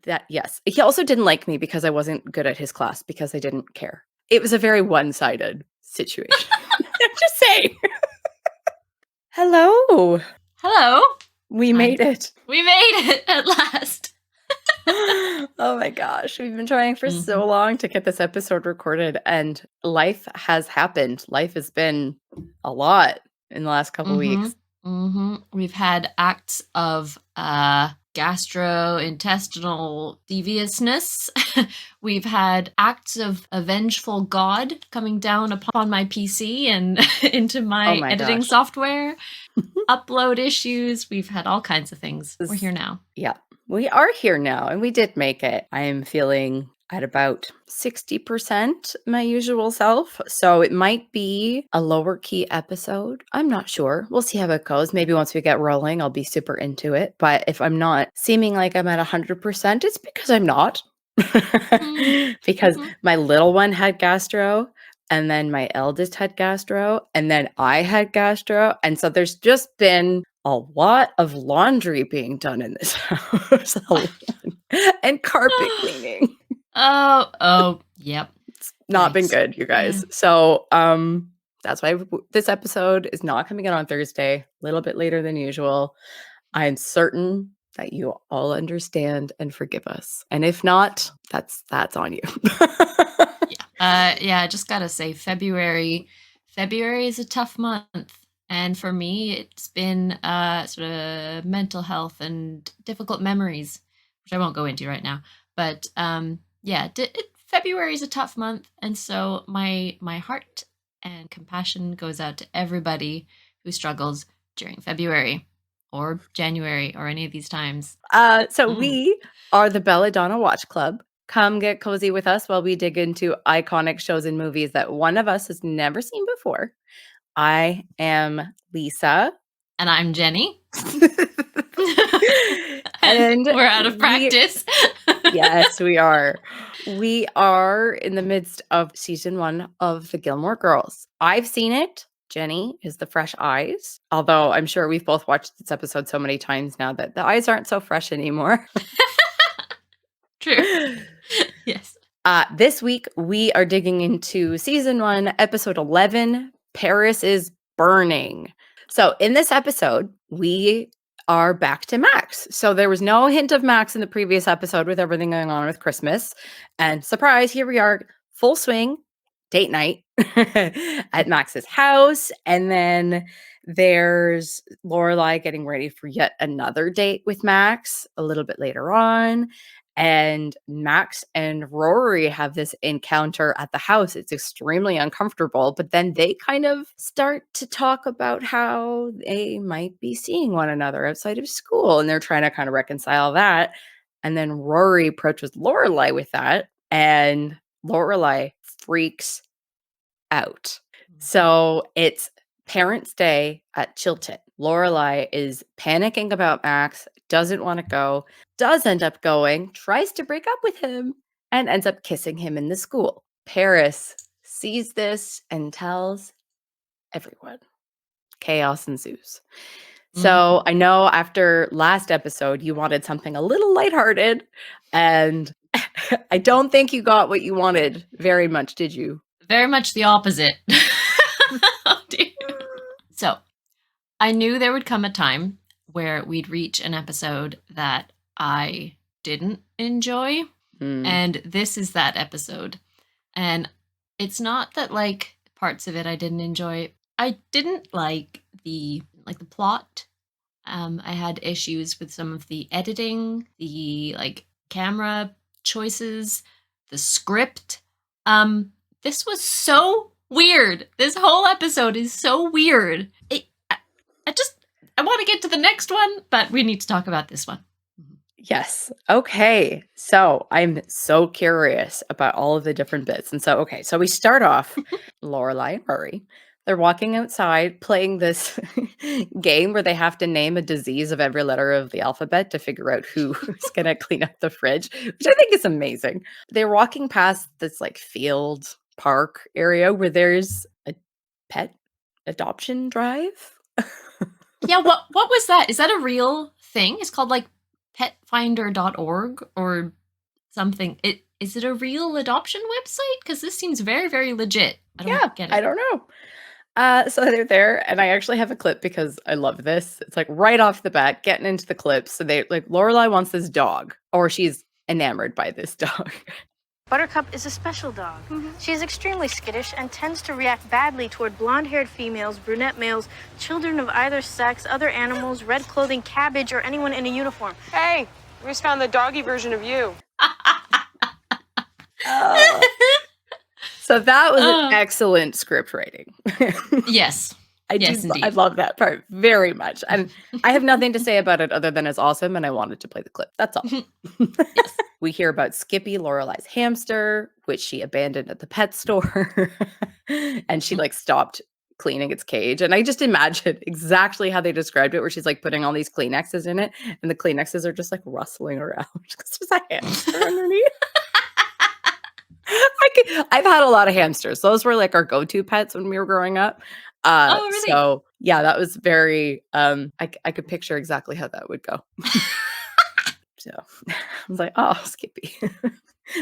That yes. He also didn't like me because I wasn't good at his class because I didn't care. It was a very one-sided situation. I'm just saying. Hello. Hello. We made it. We made it at last. Oh my gosh. We've been trying for so long to get this episode recorded, and life has happened. Life has been a lot in the last couple weeks. We've had acts of gastrointestinal deviousness. We've had acts of a vengeful God coming down upon my PC and into my editing software. Upload issues. We've had all kinds of things. We're here now. Yeah, we are here now, and we did make it. I am feeling at about 60% my usual self, so it might be a lower key episode. I'm not sure. We'll see how it goes. Maybe once we get rolling, I'll be super into it. But if I'm not seeming like I'm at 100%, it's because I'm not. Because my little one had gastro, and then my eldest had gastro, and then I had gastro. And so there's just been a lot of laundry being done in this house and carpet cleaning. Yep. It's not been good, you guys. Yeah. So that's why this episode is not coming out on Thursday, a little bit later than usual. I'm certain that you all understand and forgive us. And if not, that's on you. I just gotta say, February is a tough month. And for me, it's been sort of mental health and difficult memories, which I won't go into right now. But February is a tough month. And so my heart and compassion goes out to everybody who struggles during February or January or any of these times. We are the Belladonna Watch Club. Come get cozy with us while we dig into iconic shows and movies that one of us has never seen before. I am Lisa. And I'm Jenny. And we're out of practice. Yes, we are. We are in the midst of season 1 of the Gilmore Girls. I've seen it. Jenny is the fresh eyes. Although I'm sure we've both watched this episode so many times now that the eyes aren't so fresh anymore. True. Yes. This week, we are digging into season 1, episode 11, Paris is Burning. So in this episode, we are back to Max. So there was no hint of Max in the previous episode with everything going on with Christmas. And surprise, here we are, full swing, date night at Max's house. And then there's Lorelai getting ready for yet another date with Max a little bit later on. And Max and Rory have this encounter at the house. It's extremely uncomfortable, but then they kind of start to talk about how they might be seeing one another outside of school, and they're trying to kind of reconcile that. And then Rory approaches Lorelai with that, and Lorelai freaks out. So it's Parents' Day at Chilton. Lorelai is panicking about Max, doesn't want to go, does end up going, tries to break up with him, and ends up kissing him in the school. Paris sees this and tells everyone. Chaos ensues. So I know after last episode, you wanted something a little lighthearted, and I don't think you got what you wanted very much, did you? Very much the opposite. Oh, dear. So I knew there would come a time where we'd reach an episode that I didn't enjoy. And this is that episode. And it's not that like parts of it I didn't enjoy. I didn't like the plot. I had issues with some of the editing, the like camera choices, the script. This was so weird. This whole episode is so weird. I want to get to the next one, but we need to talk about this one. Yes. Okay. So I'm so curious about all of the different bits. And so we start off, Lorelai and Rory. They're walking outside playing this game where they have to name a disease of every letter of the alphabet to figure out who's going to clean up the fridge, which I think is amazing. They're walking past this like field park area where there's a pet adoption drive. Yeah, what was that? Is that a real thing? It's called like petfinder.org or something. Is it a real adoption website? Because this seems very, very legit. I don't get it. I don't know. So they're there, and I actually have a clip because I love this. It's like right off the bat, getting into the clips. So they like Lorelai wants this dog, or she's enamored by this dog. Buttercup is a special dog. She is extremely skittish and tends to react badly toward blonde-haired females, brunette males, children of either sex, other animals, red clothing, cabbage, or anyone in a uniform. Hey, we just found the doggy version of you. So that was an excellent script writing. Yes. I love that part very much. And I have nothing to say about it other than it's awesome and I wanted to play the clip. That's all. Yes. We hear about Skippy, Lorelai's hamster, which she abandoned at the pet store. And she like stopped cleaning its cage. And I just imagine exactly how they described it, where she's like putting all these Kleenexes in it and the Kleenexes are just like rustling around because there's a hamster underneath. I've had a lot of hamsters. Those were like our go-to pets when we were growing up. Really? So yeah, that was very, I could picture exactly how that would go. So I was like, oh, Skippy.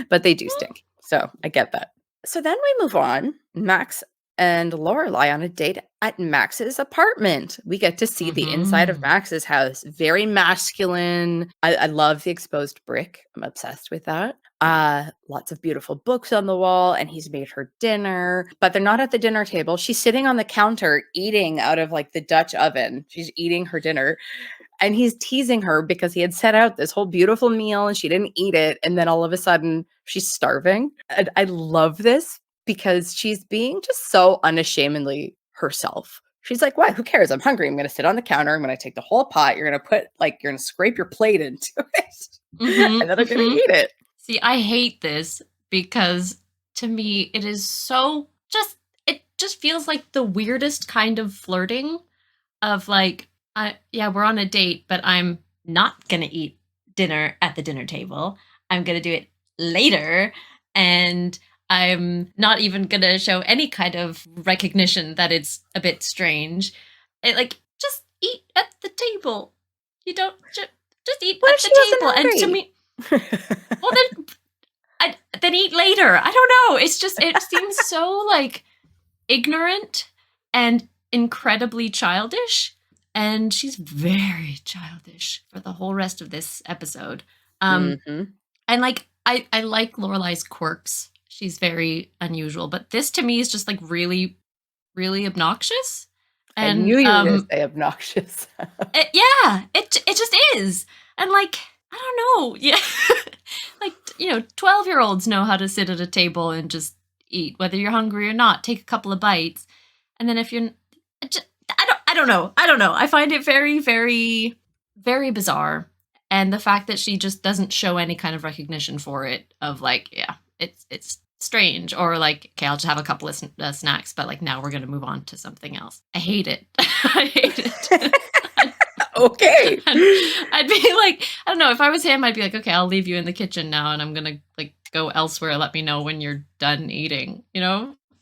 But they do stink. So I get that. So then we move on. Max and Lorelai on a date at Max's apartment. We get to see the inside of Max's house. Very masculine. I love the exposed brick. I'm obsessed with that. Lots of beautiful books on the wall, and he's made her dinner, but they're not at the dinner table. She's sitting on the counter eating out of like the Dutch oven. She's eating her dinner. And he's teasing her because he had set out this whole beautiful meal and she didn't eat it. And then all of a sudden she's starving. And I love this because she's being just so unashamedly herself. She's like, what? Who cares? I'm hungry. I'm going to sit on the counter. I'm going to take the whole pot. You're going to scrape your plate into it. And then I'm going to eat it. See, I hate this because to me it is so it just feels like the weirdest kind of flirting of like, we're on a date, but I'm not going to eat dinner at the dinner table. I'm going to do it later. And I'm not even going to show any kind of recognition that it's a bit strange. Just eat at the table. You don't just eat at the table. And to me, well, then eat later. I don't know. It's just, it seems so like ignorant and incredibly childish. And she's very childish for the whole rest of this episode. And like, I like Lorelai's quirks. She's very unusual, but this to me is just like really, really obnoxious. And I knew you were going to say obnoxious. it just is. And like, I don't know. Yeah. Like, 12-year-olds know how to sit at a table and just eat, whether you're hungry or not, take a couple of bites. And then if you're, I don't know. I find it very, very, very bizarre. And the fact that she just doesn't show any kind of recognition for it of like, yeah, it's strange. Or like, okay, I'll just have a couple of snacks, but like now we're going to move on to something else. I hate it. I hate it. Okay. I'd be like, I don't know, if I was him, I'd be like, okay, I'll leave you in the kitchen now and I'm going to like go elsewhere. Let me know when you're done eating,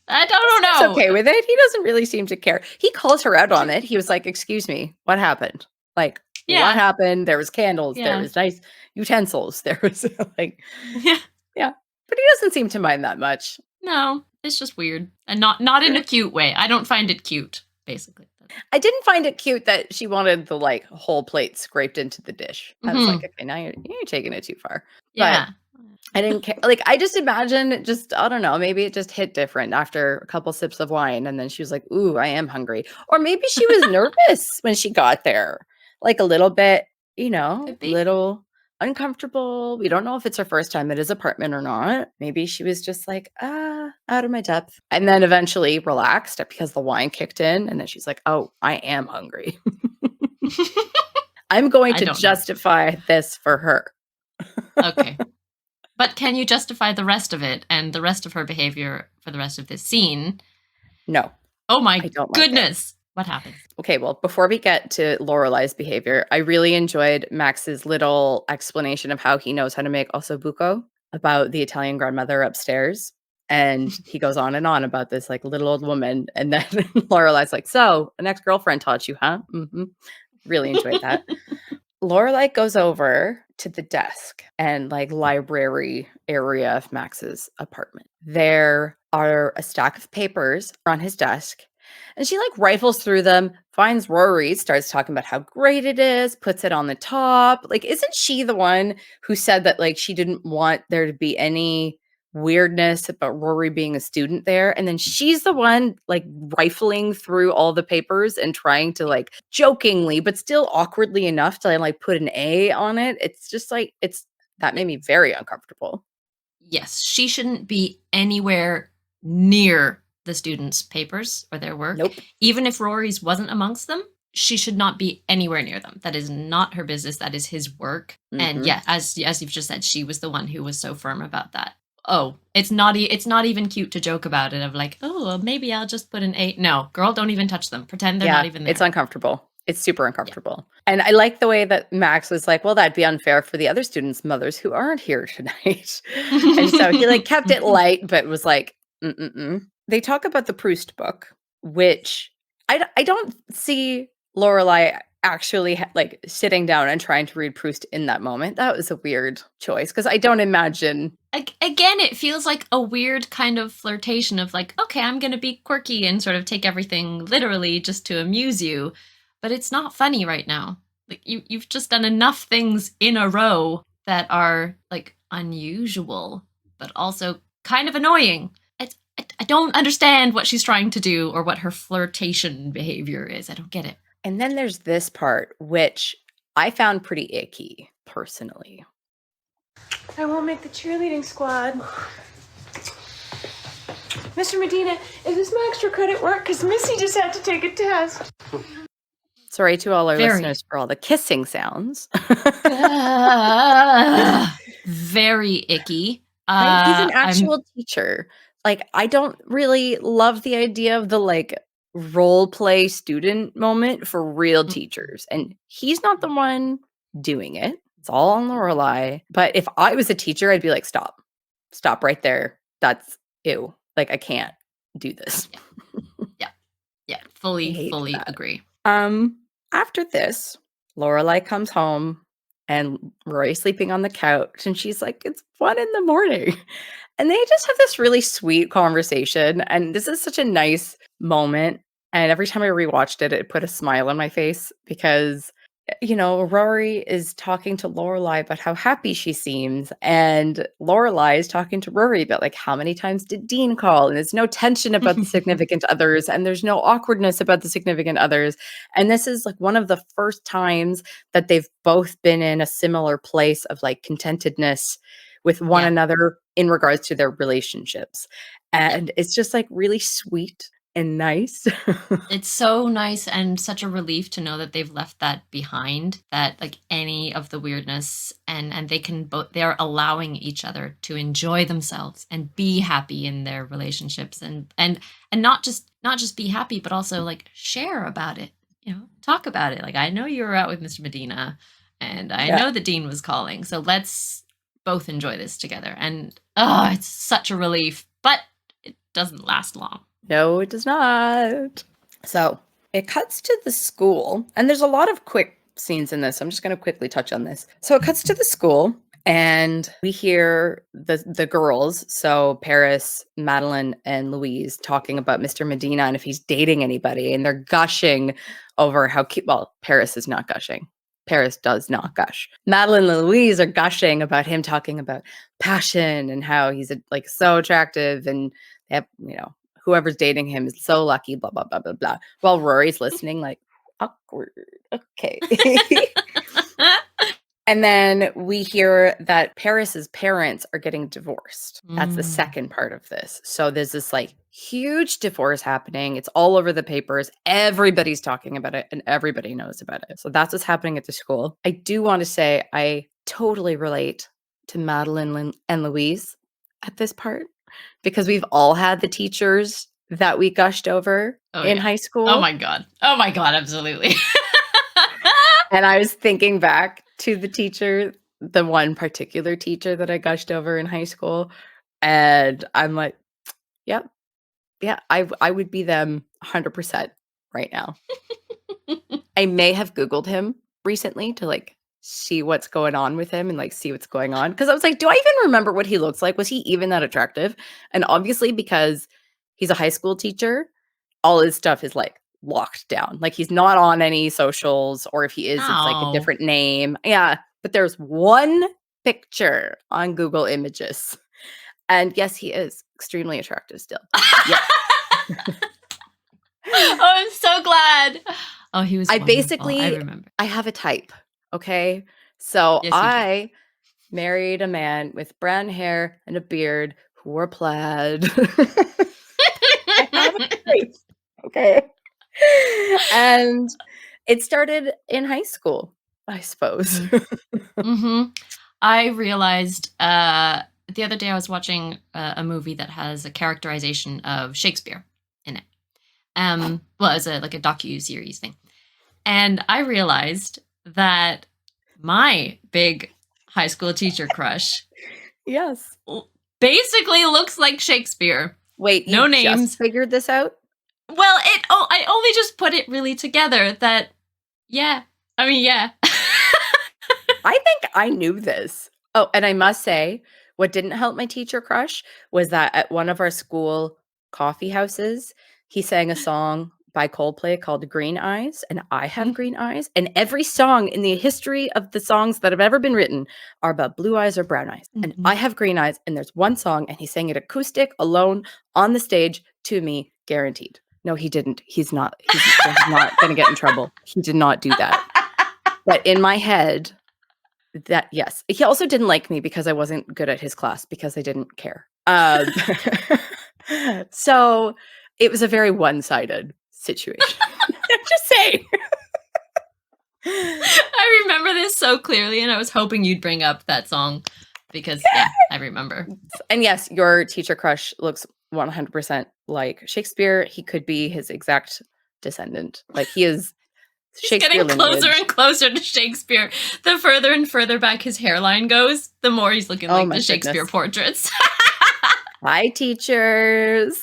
I don't know. He's okay with it. He doesn't really seem to care. He calls her out on it. He was like, excuse me, what happened? Like, what happened? There was candles. There was nice utensils. There was like, yeah. But he doesn't seem to mind that much. No, it's just weird. And not in a cute way. I don't find it cute, basically. I didn't find it cute that she wanted the like whole plate scraped into the dish. I was like, okay, now you're taking it too far. Yeah. But I didn't care. Like, I just imagine I don't know, maybe it just hit different after a couple sips of wine. And then she was like, ooh, I am hungry. Or maybe she was nervous when she got there. Like a little bit, little uncomfortable. We don't know if it's her first time at his apartment or not. Maybe she was just like, out of my depth. And then eventually relaxed because the wine kicked in. And then she's like, oh, I am hungry. I'm going to justify this for her. Okay. But can you justify the rest of it and the rest of her behavior for the rest of this scene? No. Oh my goodness. What happens? Okay, well, before we get to Lorelai's behavior, I really enjoyed Max's little explanation of how he knows how to make ossobuco about the Italian grandmother upstairs. And he goes on and on about this like little old woman. And then Lorelai's like, so an ex-girlfriend taught you, huh? Really enjoyed that. Lorelai goes over to the desk and like library area of Max's apartment. There are a stack of papers on his desk, and she like rifles through them, finds Rory, starts talking about how great it is, puts it on the top. Like, isn't she the one who said that like she didn't want there to be any weirdness about Rory being a student there? And then she's the one like rifling through all the papers and trying to like jokingly but still awkwardly enough to like put an A on it. It's just like that made me very uncomfortable. Yes, she shouldn't be anywhere near the students' papers or their work. Nope. Even if Rory's wasn't amongst them, she should not be anywhere near them. That is not her business. That is his work. And yeah, as you've just said, she was the one who was so firm about that. Oh, it's not even cute to joke about it of like, oh, well, maybe I'll just put an 8. No, girl, don't even touch them. Pretend they're not even there. It's uncomfortable. It's super uncomfortable. Yeah. And I like the way that Max was like, well, that'd be unfair for the other students' mothers who aren't here tonight. And so he like kept it light, but was like, They talk about the Proust book, which I don't see Lorelai actually like sitting down and trying to read Proust in that moment. That was a weird choice because I don't imagine. Again, it feels like a weird kind of flirtation of like, okay, I'm going to be quirky and sort of take everything literally just to amuse you. But it's not funny right now. Like you've just done enough things in a row that are like unusual, but also kind of annoying. I don't understand what she's trying to do or what her flirtation behavior is. I don't get it. And then there's this part, which I found pretty icky, personally. I won't make the cheerleading squad. Mr. Medina, is this my extra credit work? Because Missy just had to take a test. Sorry to all our listeners for all the kissing sounds. Very icky. Right? He's an actual teacher. Like, I don't really love the idea of the like role play student moment for real teachers. And he's not the one doing it. It's all on Lorelai. But if I was a teacher, I'd be like, stop right there. That's ew. Like, I can't do this. Yeah. Fully agree. After this, Lorelai comes home and Rory's sleeping on the couch and she's like, it's 1 a.m. And they just have this really sweet conversation. And this is such a nice moment. And every time I rewatched it, it put a smile on my face because, you know, Rory is talking to Lorelai about how happy she seems. And Lorelai is talking to Rory about like, how many times did Dean call? And there's no tension about the significant others. And there's no awkwardness about the significant others. And this is like one of the first times that they've both been in a similar place of like contentedness with one another in regards to their relationships. And it's just like really sweet and nice. It's so nice and such a relief to know that they've left that behind, that like any of the weirdness and they can both, they're allowing each other to enjoy themselves and be happy in their relationships and not just be happy, but also like share about it, you know, talk about it. Like, I know you were out with Mr. Medina and I know the Dean was calling. So let's both enjoy this together. And it's such a relief, but it doesn't last long. No, it does not. So it cuts to the school, and there's a lot of quick scenes in this. I'm just going to quickly touch on this. So it cuts to the school, and we hear the girls, so Paris, Madeline, and Louise, talking about Mr. Medina and if he's dating anybody, and they're gushing over how cute. Well, Paris is not gushing. Paris does not gush. Madeline and Louise are gushing about him talking about passion and how he's like so attractive and they have, you know, whoever's dating him is so lucky, blah, blah, blah, blah, blah. While Rory's listening, like, awkward. Okay. And then we hear that Paris's parents are getting divorced. That's the second part of this. So there's this like huge divorce happening. It's all over the papers. Everybody's talking about it and everybody knows about it. So that's what's happening at the school. I do want to say I totally relate to Madeline and Louise at this part because we've all had the teachers that we gushed over in high school. Oh my God, absolutely. And I was thinking back to the teacher, the one particular teacher that I gushed over in high school. And I'm like, yep. Yeah, I would be them 100% right now. I may have Googled him recently to like see what's going on with him and like see what's going on. Because I was like, do I even remember what he looks like? Was he even that attractive? And obviously, because he's a high school teacher, all his stuff is like locked down. Like he's not on any socials, or if he is, it's like a Oh. different name. Yeah. But there's one picture on Google Images. And yes, he is extremely attractive still. Yeah. Oh, I'm so glad. Oh, he was I wonderful. basically I remember. I have a type. Okay. So Yes, you do. I married a man with brown hair and a beard who wore plaid. I have a type. Okay. And it started in high school, I suppose. Mm-hmm. I realized the other day I was watching a movie that has a characterization of Shakespeare in it. Well, it was like a docu-series thing. And I realized that my big high school teacher crush Yes. basically looks like Shakespeare. Wait, No you names. just figured this out? Well, I only just put it really together that, yeah. I mean, yeah. I think I knew this. Oh, and I must say, what didn't help my teacher crush was that at one of our school coffee houses, he sang a song by Coldplay called Green Eyes, and I have green eyes. And every song in the history of the songs that have ever been written are about blue eyes or brown eyes. And I have green eyes, and there's one song, and he sang it acoustic, alone, on the stage, to me, guaranteed. No, he didn't. He's not going to get in trouble. He did not do that. But in my head, that yes, he also didn't like me because I wasn't good at his class because I didn't care. So it was a very one-sided situation. I'm just saying. I remember this so clearly, and I was hoping you'd bring up that song because, yeah, I remember. And yes, your teacher crush looks 100% like Shakespeare. He could be his exact descendant. Like he is. He's getting closer and closer to Shakespeare. The further and further back his hairline goes, the more he's looking like the Shakespeare portraits. Hi, teachers.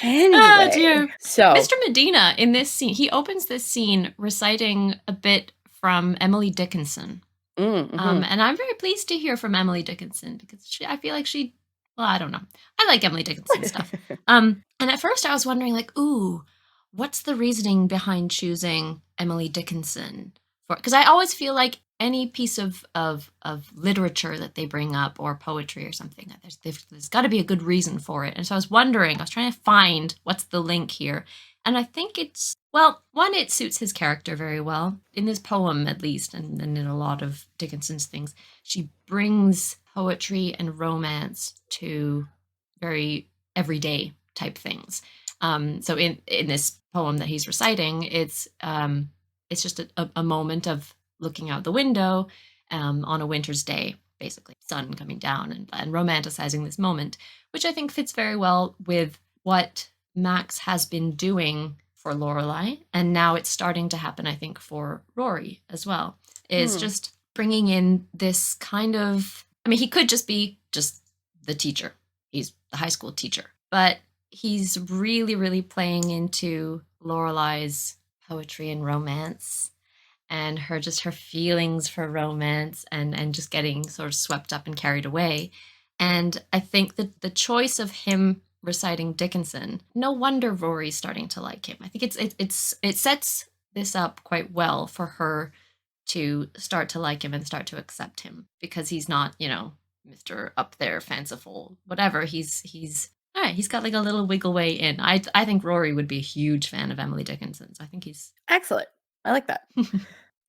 Anyway, Oh, dear. So Mr. Medina, in this scene, he opens this scene reciting a bit from Emily Dickinson. And I'm very pleased to hear from Emily Dickinson because I feel like well, I don't know. I like Emily Dickinson stuff. And at first I was wondering, like, ooh, what's the reasoning behind choosing Emily Dickinson? Because I always feel like any piece of literature that they bring up or poetry or something, that there's got to be a good reason for it. And so I was trying to find what's the link here. And I think it's, well, one, it suits his character very well. In this poem, at least, and in a lot of Dickinson's things, she brings poetry and romance to very everyday type things. So in this poem that he's reciting, it's just a moment of looking out the window on a winter's day, basically, sun coming down and romanticizing this moment, which I think fits very well with what Max has been doing for Lorelai, and now it's starting to happen, I think, for Rory as well, is just bringing in this kind of, I mean, he could just be just the teacher. He's the high school teacher, but he's really, really playing into Lorelai's poetry and romance and her feelings for romance and just getting sort of swept up and carried away. And I think that the choice of him reciting Dickinson, no wonder Rory's starting to like him. I think it sets this up quite well for her to start to like him and start to accept him, because he's not, Mr. up there fanciful, whatever. He's all right, he's got like a little wiggle way in. I think Rory would be a huge fan of Emily Dickinson. So I think he's excellent. I like that.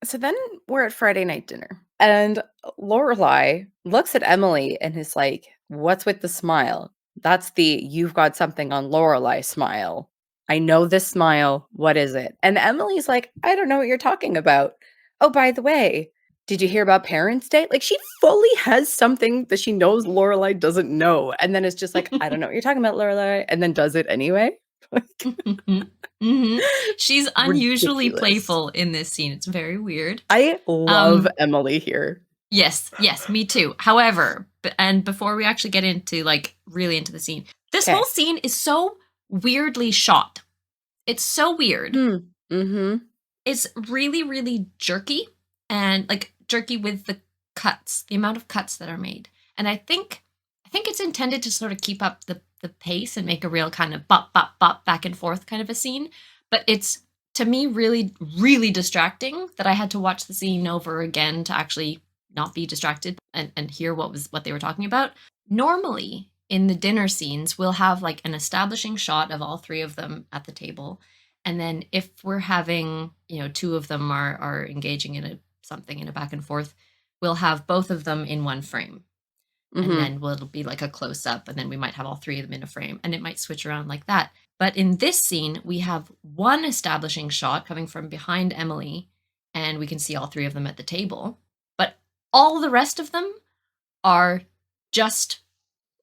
So then we're at Friday night dinner, and Lorelai looks at Emily and is like, "What's with the smile? That's the you've got something on Lorelai smile. I know this smile. What is it?" And Emily's like, "I don't know what you're talking about. Oh, by the way, did you hear about Parents' Day?" Like she fully has something that she knows Lorelai doesn't know. And then it's just like, "I don't know what you're talking about, Lorelai," and then does it anyway. She's unusually Ridiculous. Playful in this scene. It's very weird. I love Emily here. Yes, me too. However, and before we actually get into really into the scene, this whole scene is so weirdly shot. It's so weird. Mm-hmm. It's really, really jerky, and like jerky with the cuts, the amount of cuts that are made. And I think it's intended to sort of keep up the pace and make a real kind of bop, bop, bop, back and forth kind of a scene. But it's, to me, really, really distracting that I had to watch the scene over again to actually not be distracted and hear what they were talking about. Normally, in the dinner scenes, we'll have like an establishing shot of all three of them at the table. And then if we're having, two of them are engaging in something in a back and forth, we'll have both of them in one frame. Mhm. And then it'll be like a close up, and then we might have all three of them in a frame, and it might switch around like that. But in this scene, we have one establishing shot coming from behind Emily, and we can see all three of them at the table. But all the rest of them are just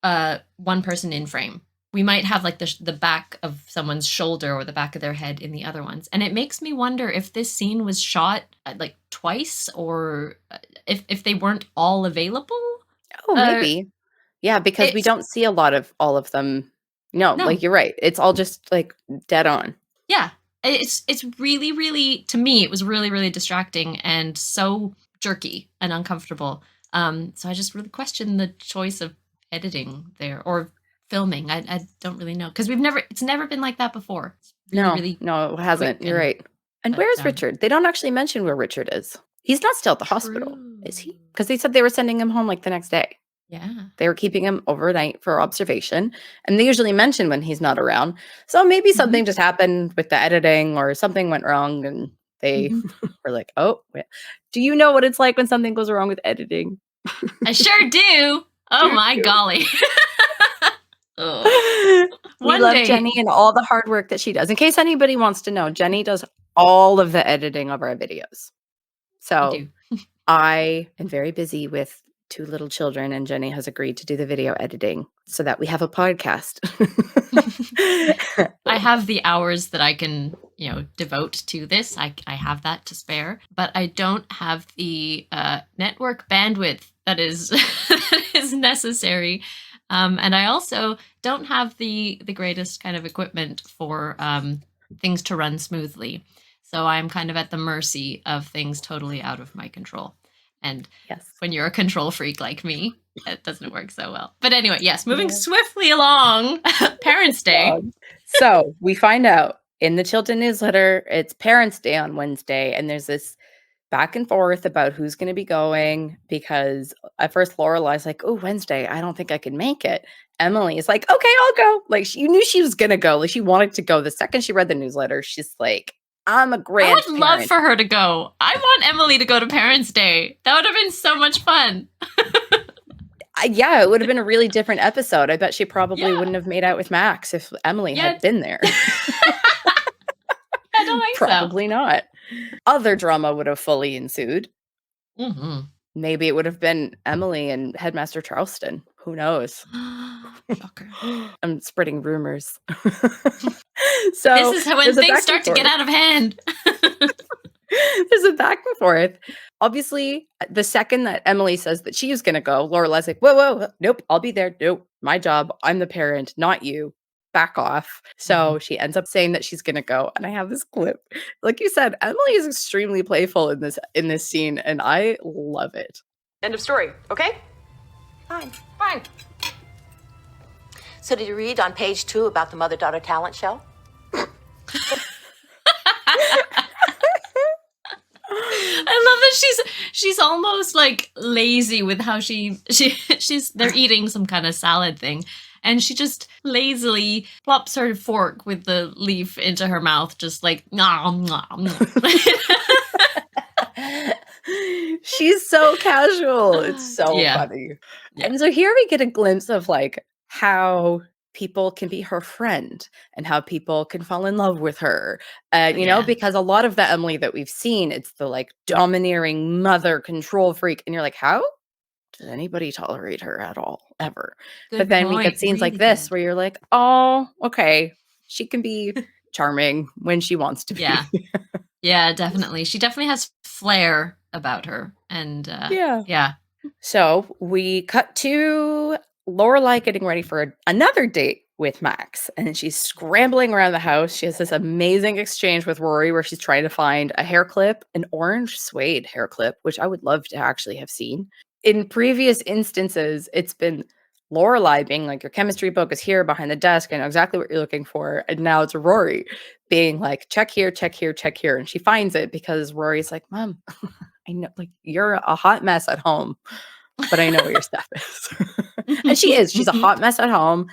one person in frame. We might have like the back of someone's shoulder or the back of their head in the other ones. And it makes me wonder if this scene was shot like twice, or if they weren't all available. Oh, maybe. Yeah, because we don't see a lot of all of them. No, No. like you're right. It's all just like dead on. Yeah. It's really, really, to me, it was really, really distracting and so jerky and uncomfortable. So I just really question the choice of editing there or filming. I don't really know, because it's never been like that before. It's really, No, it hasn't. quick You're right. And but, where's Richard? They don't actually mention where Richard is. He's not still at the hospital, is he? Because they said they were sending him home like the next day. Yeah. They were keeping him overnight for observation, and they usually mention when he's not around. So maybe something just happened with the editing, or something went wrong, and they were like, "Oh, do you know what it's like when something goes wrong with editing?" I sure do. Oh my golly. We love Jenny and all the hard work that she does. In case anybody wants to know, Jenny does all of the editing of our videos. So I am very busy with 2 little children, and Jenny has agreed to do the video editing so that we have a podcast. I have the hours that I can, devote to this. I have that to spare, but I don't have the network bandwidth that is necessary. And I also don't have the greatest kind of equipment for things to run smoothly. So I'm kind of at the mercy of things totally out of my control. And when you're a control freak like me, it doesn't work so well. But anyway, yes, moving swiftly along, Parents' Day. So we find out in the Chilton newsletter, it's Parents' Day on Wednesday, and there's this back and forth about who's going to be going, because at first Lorelai's like, "Oh, Wednesday, I don't think I can make it." Emily is like, "Okay, I'll go." Like, you knew she was going to go. Like, she wanted to go. The second she read the newsletter, she's like, "I'm a grandparent." I would love for her to go. I want Emily to go to Parents' Day. That would have been so much fun. Yeah, it would have been a really different episode. I bet she probably wouldn't have made out with Max if Emily had been there. I don't think Probably not. Other drama would have fully ensued. Maybe it would have been Emily and Headmaster Charleston. Who knows? Shocker. I'm spreading rumors. So this is when things start to get out of hand. There's a back and forth. Obviously, the second that Emily says that she's going to go, Lorelai's like, whoa, nope, I'll be there. Nope, my job. I'm the parent, not you. Back off. So she ends up saying that she's going to go. And I have this clip. Like you said, Emily is extremely playful in this scene, and I love it. End of story. Okay? Fine. Fine. So did you read on page 2 about the mother-daughter talent show? I love that she's almost like lazy with how they're eating some kind of salad thing, and she just lazily plops her fork with the leaf into her mouth, just like nom nom. She's so casual. It's so funny. Yeah. And so here we get a glimpse of like how people can be her friend and how people can fall in love with her. You know, because a lot of the Emily that we've seen, it's the like domineering mother control freak. And you're like, how does anybody tolerate her at all, ever? But then we get scenes like this where you're like, oh, okay, she can be charming when she wants to be. Yeah, definitely. She definitely has flair about her. And yeah. So we cut to Lorelai getting ready for another date with Max. And she's scrambling around the house. She has this amazing exchange with Rory where she's trying to find a hair clip, an orange suede hair clip, which I would love to actually have seen. In previous instances, it's been Lorelai being like, your chemistry book is here behind the desk. I know exactly what you're looking for. And now it's Rory being like, check here, check here, check here. And she finds it because Rory's like, Mom, I know, like, you're a hot mess at home, but I know where your stuff is. And she is. She's a hot mess at home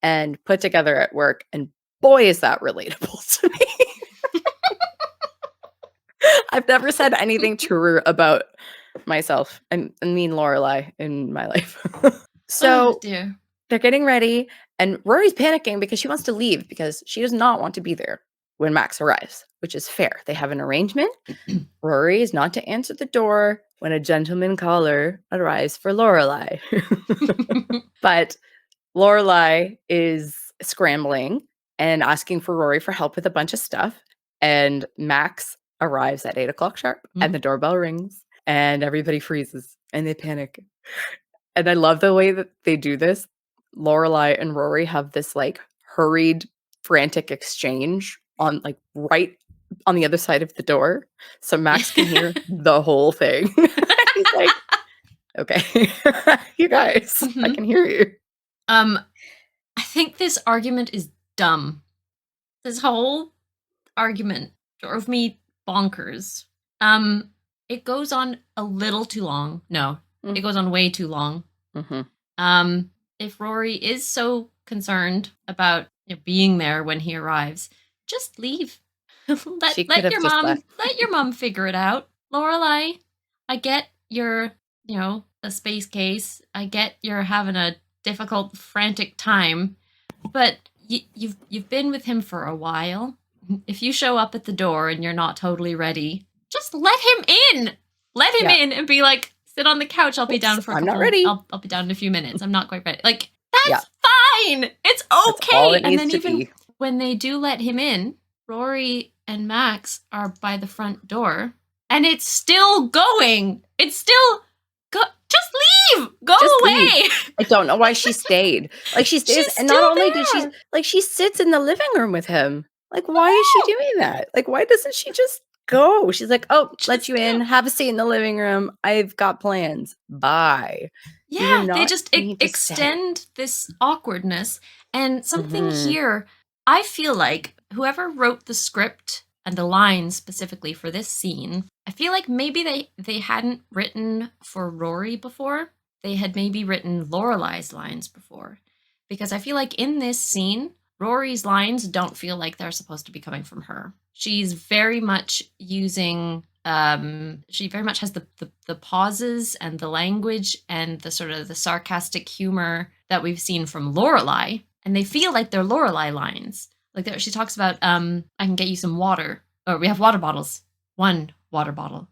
and put together at work. And boy, is that relatable to me. I've never said anything truer about myself and mean Lorelai in my life. So dear. They're getting ready, and Rory's panicking because she wants to leave because she does not want to be there when Max arrives, which is fair. They have an arrangement. Rory is not to answer the door when a gentleman caller arrives for Lorelai. But Lorelai is scrambling and asking for Rory for help with a bunch of stuff. And Max arrives at 8 o'clock sharp, and the doorbell rings, and everybody freezes, and they panic. And I love the way that they do this. Lorelai and Rory have this like hurried, frantic exchange on like right on the other side of the door. So Max can hear the whole thing. He's like, okay, you guys, I can hear you. I think this argument is dumb. This whole argument drove me bonkers. It goes on a little too long. No, it goes on way too long. If Rory is so concerned about being there when he arrives, just leave. let your mom figure it out. Lorelai, I get you're, a space case. I get you're having a difficult, frantic time, but you've been with him for a while. If you show up at the door and you're not totally ready, just let him in. Let him in and be like, sit on the couch. I'll be down for a couple. I'm not ready. I'll be down in a few minutes. I'm not quite ready. Like, that's fine. It's okay. And then even when they do let him in, Rory and Max are by the front door and it's still going. It's still just leave. Go away. Leave. I don't know why she stayed. Like she stays, and not only did she like she sits in the living room with him. Like, why is she doing that? Like, why doesn't she just go? She's like, oh, let you in, have a seat in the living room. I've got plans. Bye. Yeah, they just extend this awkwardness. And something here, I feel like whoever wrote the script and the lines specifically for this scene, I feel like maybe they hadn't written for Rory before. They had maybe written Lorelai's lines before. Because I feel like in this scene, Rory's lines don't feel like they're supposed to be coming from her. She's very much using, she very much has the pauses and the language and the sort of the sarcastic humor that we've seen from Lorelai. And they feel like they're Lorelai lines. Like she talks about, I can get you some water. Or we have water bottles. 1 water bottle.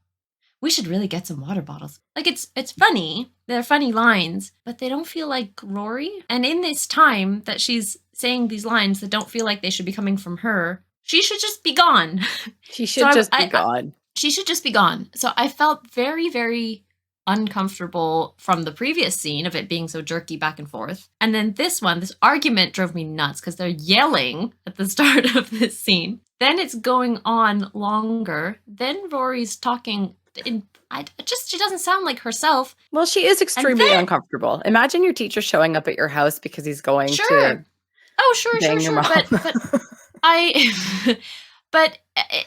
We should really get some water bottles. Like it's funny. They're funny lines, but they don't feel like Rory. And in this time that she's saying these lines that don't feel like they should be coming from her, she should just be gone. She should just be gone. She should just be gone. So I felt very, very uncomfortable from the previous scene of it being so jerky back and forth. And then this argument drove me nuts because they're yelling at the start of this scene. Then it's going on longer. Then Rory's talking she doesn't sound like herself. Well, she is extremely uncomfortable. Imagine your teacher showing up at your house because he's going to sure. But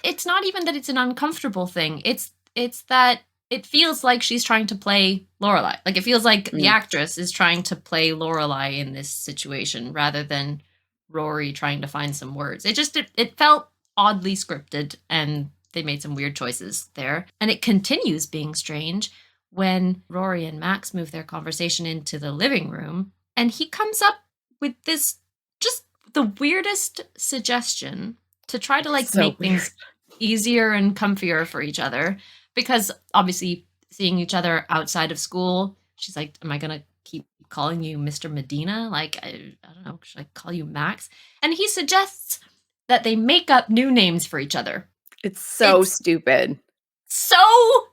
it's not even that it's an uncomfortable thing. It's that it feels like she's trying to play Lorelai. Like it feels like the actress is trying to play Lorelai in this situation rather than Rory trying to find some words. It felt oddly scripted, and they made some weird choices there. And it continues being strange when Rory and Max move their conversation into the living room, and he comes up with this just the weirdest suggestion to try to make things easier and comfier for each other, because obviously seeing each other outside of school, she's like, am I gonna keep calling you Mr. Medina? Like, I don't know, should I call you Max? And he suggests that they make up new names for each other. It's stupid. So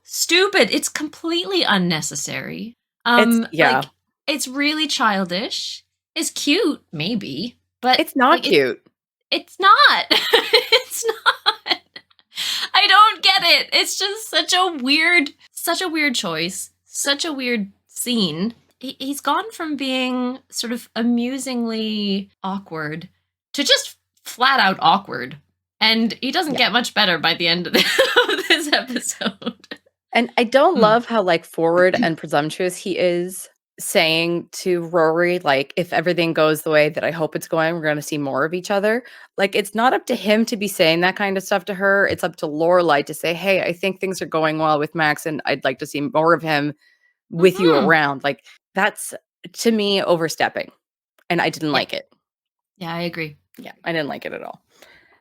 stupid. It's completely unnecessary. It's really childish. It's cute, maybe. But It's not like, cute. It's not. It's not. I don't get it. It's just such a weird choice, such a weird scene. He's gone from being sort of amusingly awkward to just flat out awkward. And he doesn't get much better by the end of this episode. And I don't love how, like, forward and presumptuous he is, saying to Rory, like, if everything goes the way that I hope it's going, we're going to see more of each other. Like, it's not up to him to be saying that kind of stuff to her. It's up to Lorelai to say, hey, I think things are going well with Max and I'd like to see more of him with you around. Like, that's, to me, overstepping. And I didn't like it. Yeah, I agree. Yeah, I didn't like it at all.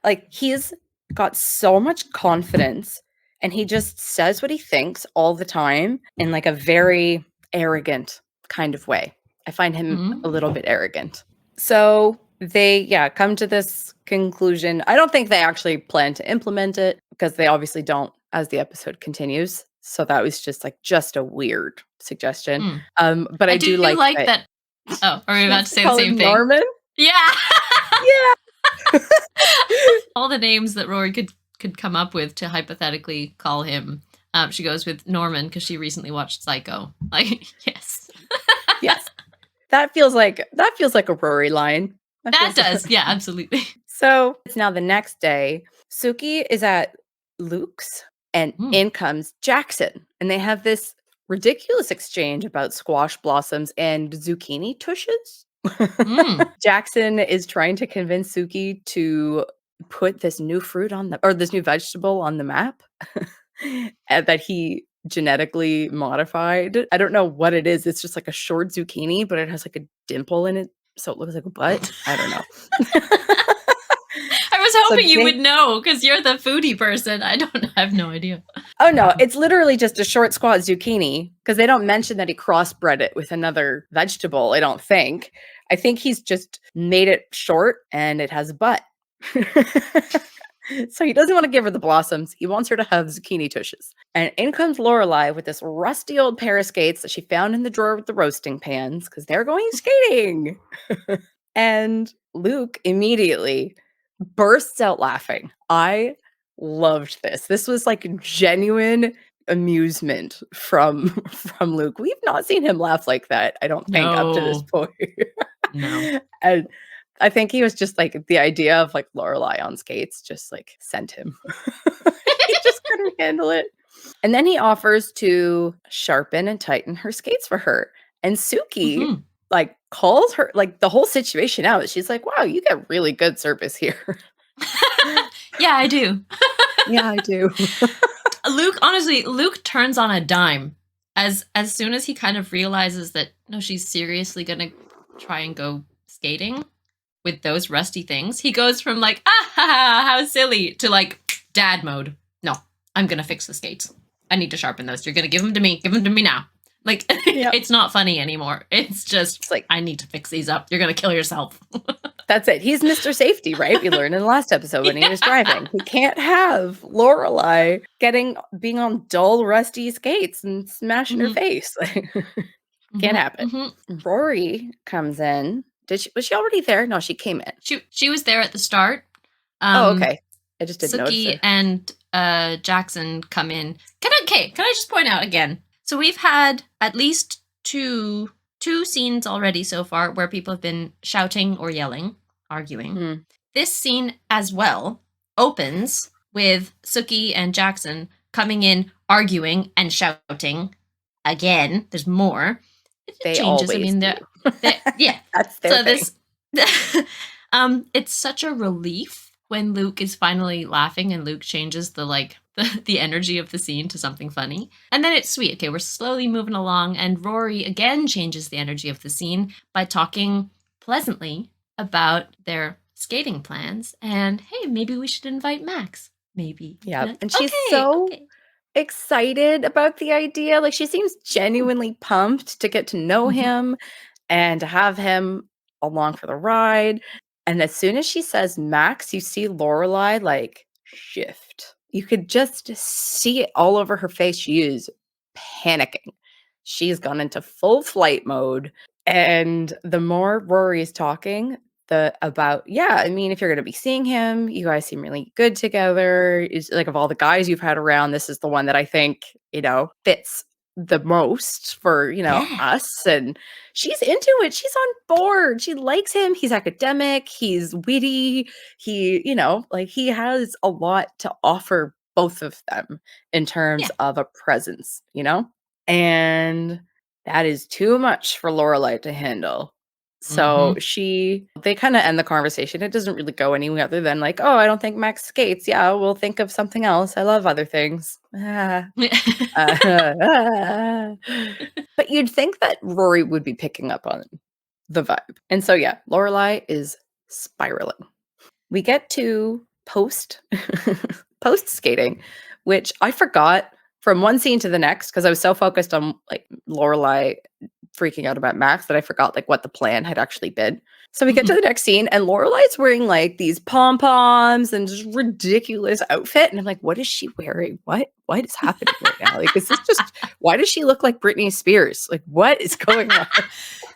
Like, he's got so much confidence and he just says what he thinks all the time in, like, a very arrogant kind of way. I find him a little bit arrogant. So they, come to this conclusion. I don't think they actually plan to implement it because they obviously don't as the episode continues. So that was just a weird suggestion. But I do like that. Oh, are we about to say the call same him thing? Norman? Yeah. Yeah. All the names that Rory could come up with to hypothetically call him. She goes with Norman because she recently watched Psycho. Like, yes. Yes. That feels like a Rory line. That does. Yeah, absolutely. So it's now the next day. Suki is at Luke's and in comes Jackson. And they have this ridiculous exchange about squash blossoms and zucchini tushes. Jackson is trying to convince Suki to put this new this new vegetable on the map and that he genetically modified. I don't know what it is. It's just like a short zucchini, but it has like a dimple in it, so it looks like a butt. I don't know. I was hoping you would know because you're the foodie person. I have no idea. Oh no, it's literally just a short squat zucchini because they don't mention that he crossbred it with another vegetable, I don't think. I think he's just made it short and it has a butt. So he doesn't want to give her the blossoms. He wants her to have zucchini tushes. And in comes Lorelai with this rusty old pair of skates that she found in the drawer with the roasting pans because they're going skating. And Luke immediately bursts out laughing. I loved this. This was like genuine amusement from Luke. We've not seen him laugh like that, I don't think, up to this point. No. And I think he was just like the idea of like Lorelai on skates just like sent him. He just couldn't handle it. And then he offers to sharpen and tighten her skates for her. And Suki like calls her like the whole situation out. She's like, wow, you get really good service here. Yeah, I do. Yeah, I do. Luke turns on a dime as soon as he kind of realizes that no, she's seriously gonna try and go skating with those rusty things. He goes from like, how silly, to like dad mode. No, I'm gonna fix the skates. I need to sharpen those. You're gonna give them to me. Give them to me now. Like, It's not funny anymore. It's just like, I need to fix these up. You're gonna kill yourself. That's it. He's Mr. Safety, right? We learned in the last episode when he was driving. He can't have Lorelai being on dull, rusty skates and smashing her face. Can't happen. Rory comes in. Was she already there? No, she came in. She was there at the start. Okay. I just didn't notice Suki and Jackson come in. Can I just point out again? So we've had at least two scenes already so far where people have been shouting or yelling, arguing. This scene as well opens with Suki and Jackson coming in, arguing and shouting. Again, there's more. They changes. always Yeah. That's their thing. It's such a relief when Luke is finally laughing and Luke changes the energy of the scene to something funny. And then it's sweet. Okay, we're slowly moving along and Rory again changes the energy of the scene by talking pleasantly about their skating plans and hey, maybe we should invite Max. Maybe. Yeah. And she's so excited about the idea. Like she seems genuinely pumped to get to know him and to have him along for the ride. And as soon as she says Max, you see Lorelai like shift. You could just see it all over her face. She is panicking. She's gone into full flight mode. And the more Rory is talking, if you're going to be seeing him, you guys seem really good together. Is like, of all the guys you've had around, this is the one that I think, fits the most for, Yeah. us. And she's into it. She's on board. She likes him. He's academic. He's witty. He, he has a lot to offer both of them in terms of a presence, and that is too much for Lorelai to handle. So they kind of end the conversation. It doesn't really go anywhere other than like, oh, I don't think Max skates. Yeah, we'll think of something else. I love other things. But you'd think that Rory would be picking up on the vibe. And so, yeah, Lorelai is spiraling. We get to post skating, which I forgot from one scene to the next because I was so focused on like Lorelai freaking out about Max that I forgot like what the plan had actually been. So we get to the next scene and Lorelai's wearing like these pom-poms and just ridiculous outfit. And I'm like, what is she wearing? What is happening right now? Like, is this just, why does she look like Britney Spears? Like, what is going on?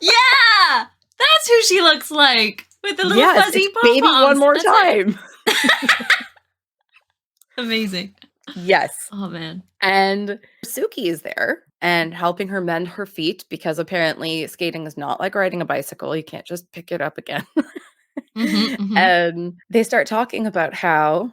Yeah, that's who she looks like with the little fuzzy pom-poms. Baby one more time. Amazing. Yes. Oh, man. And Suki is there and helping her mend her feet because apparently skating is not like riding a bicycle. You can't just pick it up again. And they start talking about how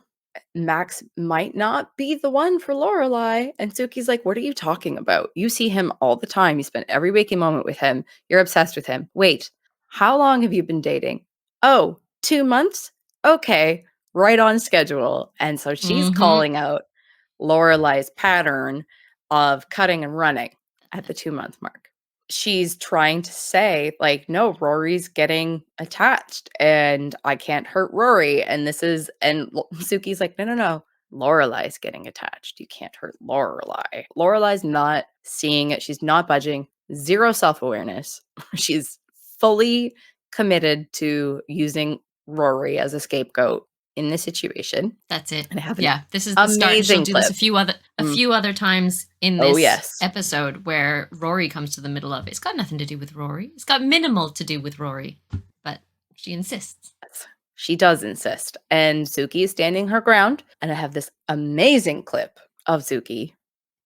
Max might not be the one for Lorelai. And Suki's like, what are you talking about? You see him all the time. You spend every waking moment with him. You're obsessed with him. Wait, how long have you been dating? Oh, 2 months? Okay, right on schedule. And so she's calling out Lorelai's pattern of cutting and running at the 2-month mark. She's trying to say, like, no, Rory's getting attached and I can't hurt Rory. And Suki's like, no. Lorelai's getting attached. You can't hurt Lorelai. Lorelai's not seeing it. She's not budging. Zero self-awareness. She's fully committed to using Rory as a scapegoat in this situation. That's it. And this is the start. She'll do this a few other times in this episode where Rory comes to the middle of it. It's got nothing to do with Rory. It's got minimal to do with Rory, but she insists. She does insist. And Suki is standing her ground. And I have this amazing clip of Suki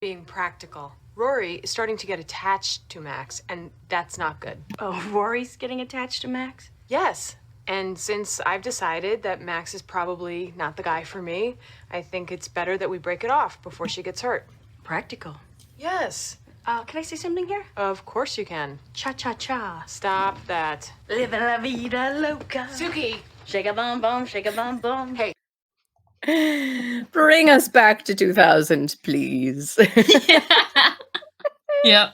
being practical. Rory is starting to get attached to Max, and that's not good. Oh, Rory's getting attached to Max? Yes. And since I've decided that Max is probably not the guy for me, I think it's better that we break it off before she gets hurt. Practical. Yes. Can I say something here? Of course you can. Cha-cha-cha. Stop that. Living la vida loca. Suki! Shake a bum bum, shake a bum bum. Hey. Bring us back to 2000, please. Yep.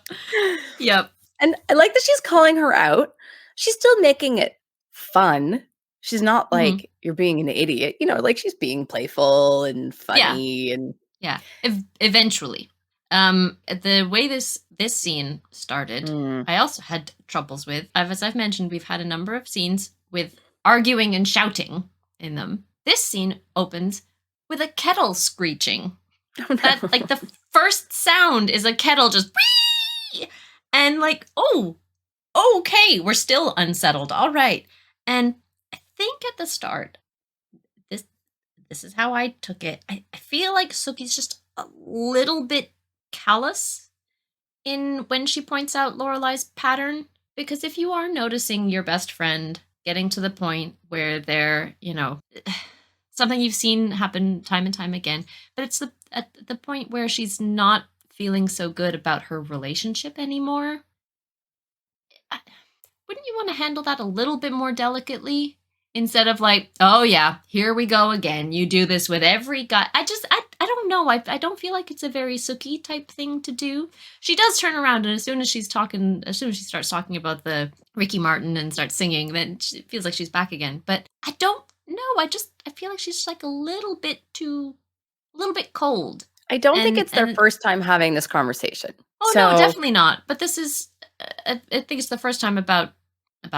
And I like that she's calling her out. She's still making it fun. She's not like, you're being an idiot. Like she's being playful and funny. Eventually. The way this scene started, I also had troubles with. As I've mentioned, we've had a number of scenes with arguing and shouting in them. This scene opens with a kettle screeching. Oh, no. That, like, the first sound is a kettle just whee! And like, oh, okay, we're still unsettled. All right. And I think at the start, this is how I took it. I feel like Suki's just a little bit callous when she points out Lorelai's pattern. Because if you are noticing your best friend getting to the point where they're, something you've seen happen time and time again, but it's at the point where she's not feeling so good about her relationship anymore, wouldn't you want to handle that a little bit more delicately? Instead of like, oh yeah, here we go again. You do this with every guy. I don't know. I don't feel like it's a very Suki type thing to do. She does turn around, and as soon as she starts talking about the Ricky Martin and starts singing, then it feels like she's back again. But I don't know. I feel like she's like a little bit cold. I don't think it's their first time having this conversation. Oh, no, definitely not. But this is, I think it's the first time about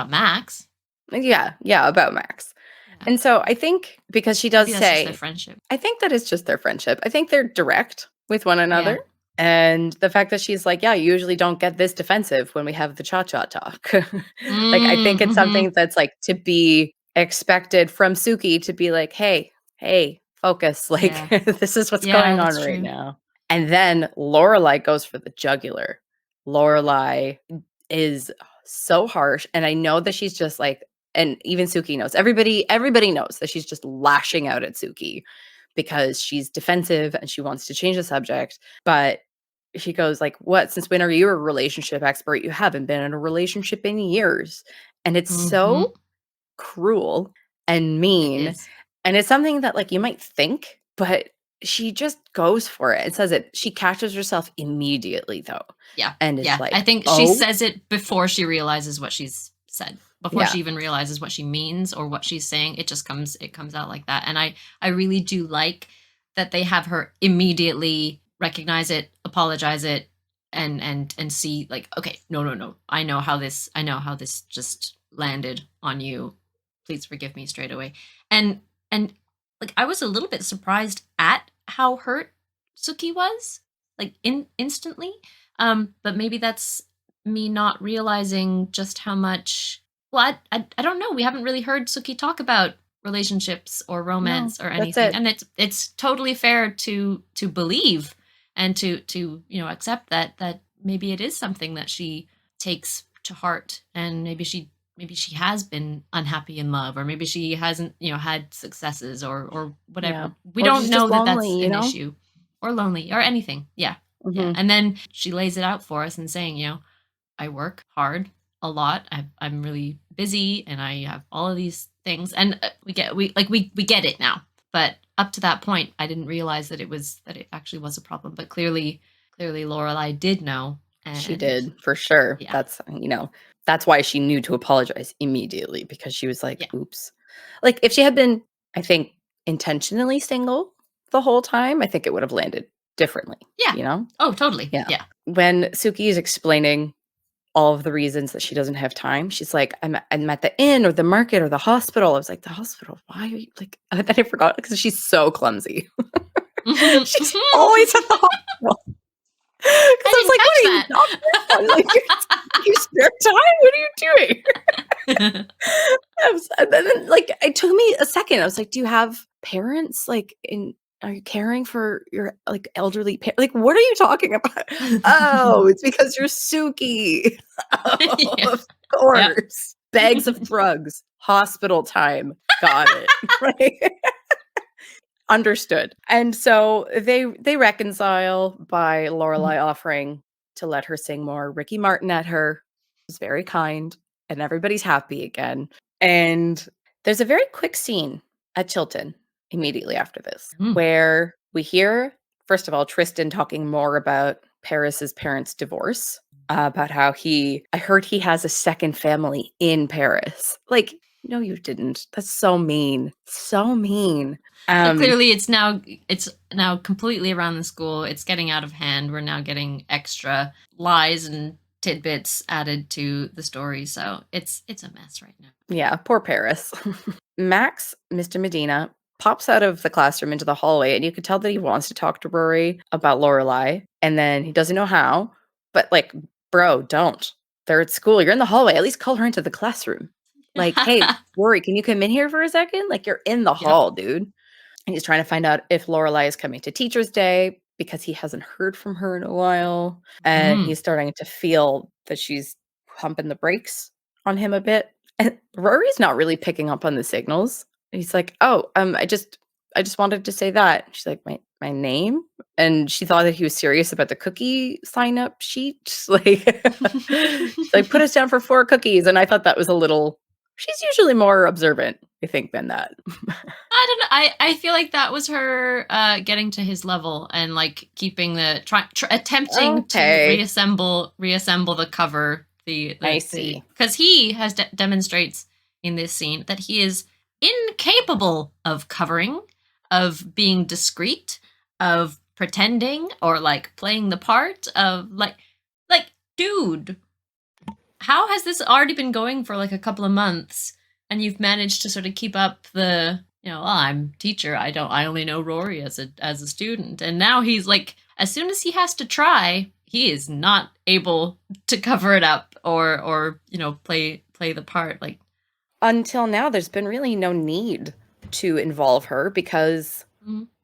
Max. Yeah, about Max. Yeah. And so I think because she does say, their friendship. I think that it's just their friendship. I think they're direct with one another. And the fact that she's like, yeah, you usually don't get this defensive when we have the cha-cha talk. Like, I think it's something that's like to be expected from Suki to be like, hey, focus. Like, Yeah. this is what's Yeah, going on that's right true. now. And then Lorelai goes for the jugular. Lorelai is so harsh. And I know that she's just like, and even Suki knows, everybody knows that she's just lashing out at Suki because she's defensive and she wants to change the subject. But she goes like, what, since when are you a relationship expert? You haven't been in a relationship in years. And it's so cruel and It mean. is. And it's something that like you might think, but she just goes for it and says it. She catches herself immediately though. Yeah. And it's like, I think she says it before she realizes what she's said. Before she even realizes what she means or what she's saying, it comes out like that. And I really do like that they have her immediately recognize it, apologize it, and see like, okay, no. I know how this just landed on you. Please forgive me straight away. And like I was a little bit surprised at how hurt Suki was, like instantly. But maybe that's me not realizing just how much. Well, I don't know. We haven't really heard Suki talk about relationships or romance or anything, and it's totally fair to believe and to accept that maybe it is something that she takes to heart, and maybe she has been unhappy in love, or maybe she hasn't had successes or whatever. Yeah. We Or don't she's know just that that's lonely, an issue, or lonely or anything. Yeah. And then she lays it out for us and saying, I work hard a lot. I'm really busy and I have all of these things, and we get it now. But up to that point, I didn't realize that it actually was a problem. But clearly Lorelai did know. And she did for sure. Yeah. That's why she knew to apologize immediately, because she was like, oops. Like if she had been, I think, intentionally single the whole time, I think it would have landed differently. Yeah. Oh, totally. Yeah. When Suki is explaining all of the reasons that she doesn't have time, she's like, I'm at the inn or the market or the hospital. I was like, the hospital? Why are you like? And then I forgot because she's so clumsy. She's always at the hospital. Because I was like, what are you talking about? Like, you spare time? What are you doing? And then like it took me a second. I was like, do you have parents? Like, are you caring for your like elderly parents? Like, what are you talking about? Oh, it's because you're Suki. Oh, of course. Bags of drugs, hospital time. Got it. Right. Understood. And so they reconcile by Lorelai offering to let her sing more Ricky Martin at her. It's very kind, and everybody's happy again. And there's a very quick scene at Chilton immediately after this, where we hear, first of all, Tristan talking more about Paris's parents' divorce, about how I heard he has a second family in Paris. Like, no, you didn't. That's so mean. So mean. But clearly it's now completely around the school. It's getting out of hand. We're now getting extra lies and tidbits added to the story. So it's a mess right now. Yeah, poor Paris. Max, Mr. Medina, pops out of the classroom into the hallway, and you could tell that he wants to talk to Rory about Lorelai, and then he doesn't know how. But like, bro, don't. They're at school. You're in the hallway. At least call her into the classroom. Like, hey, Rory, can you come in here for a second? Like, you're in the hall, dude. And he's trying to find out if Lorelai is coming to Teacher's Day because he hasn't heard from her in a while. And he's starting to feel that she's pumping the brakes on him a bit. And Rory's not really picking up on the signals. He's like, oh, I just wanted to say that. She's like, my name? And she thought that he was serious about the cookie sign-up sheet. Like, put us down for 4 cookies. And I thought that was a little... She's usually more observant, I think, than that. I don't know. I feel like that was her getting to his level and like keeping attempting to reassemble the cover. I see. Because he has demonstrates in this scene that he is incapable of covering, of being discreet, of pretending or like playing the part of like dude. How has this already been going for like a couple of months and you've managed to sort of keep up the, I'm teacher. I only know Rory as a student. And now he's like, as soon as he has to try, he is not able to cover it up or play the part. Like, until now, there's been really no need to involve her because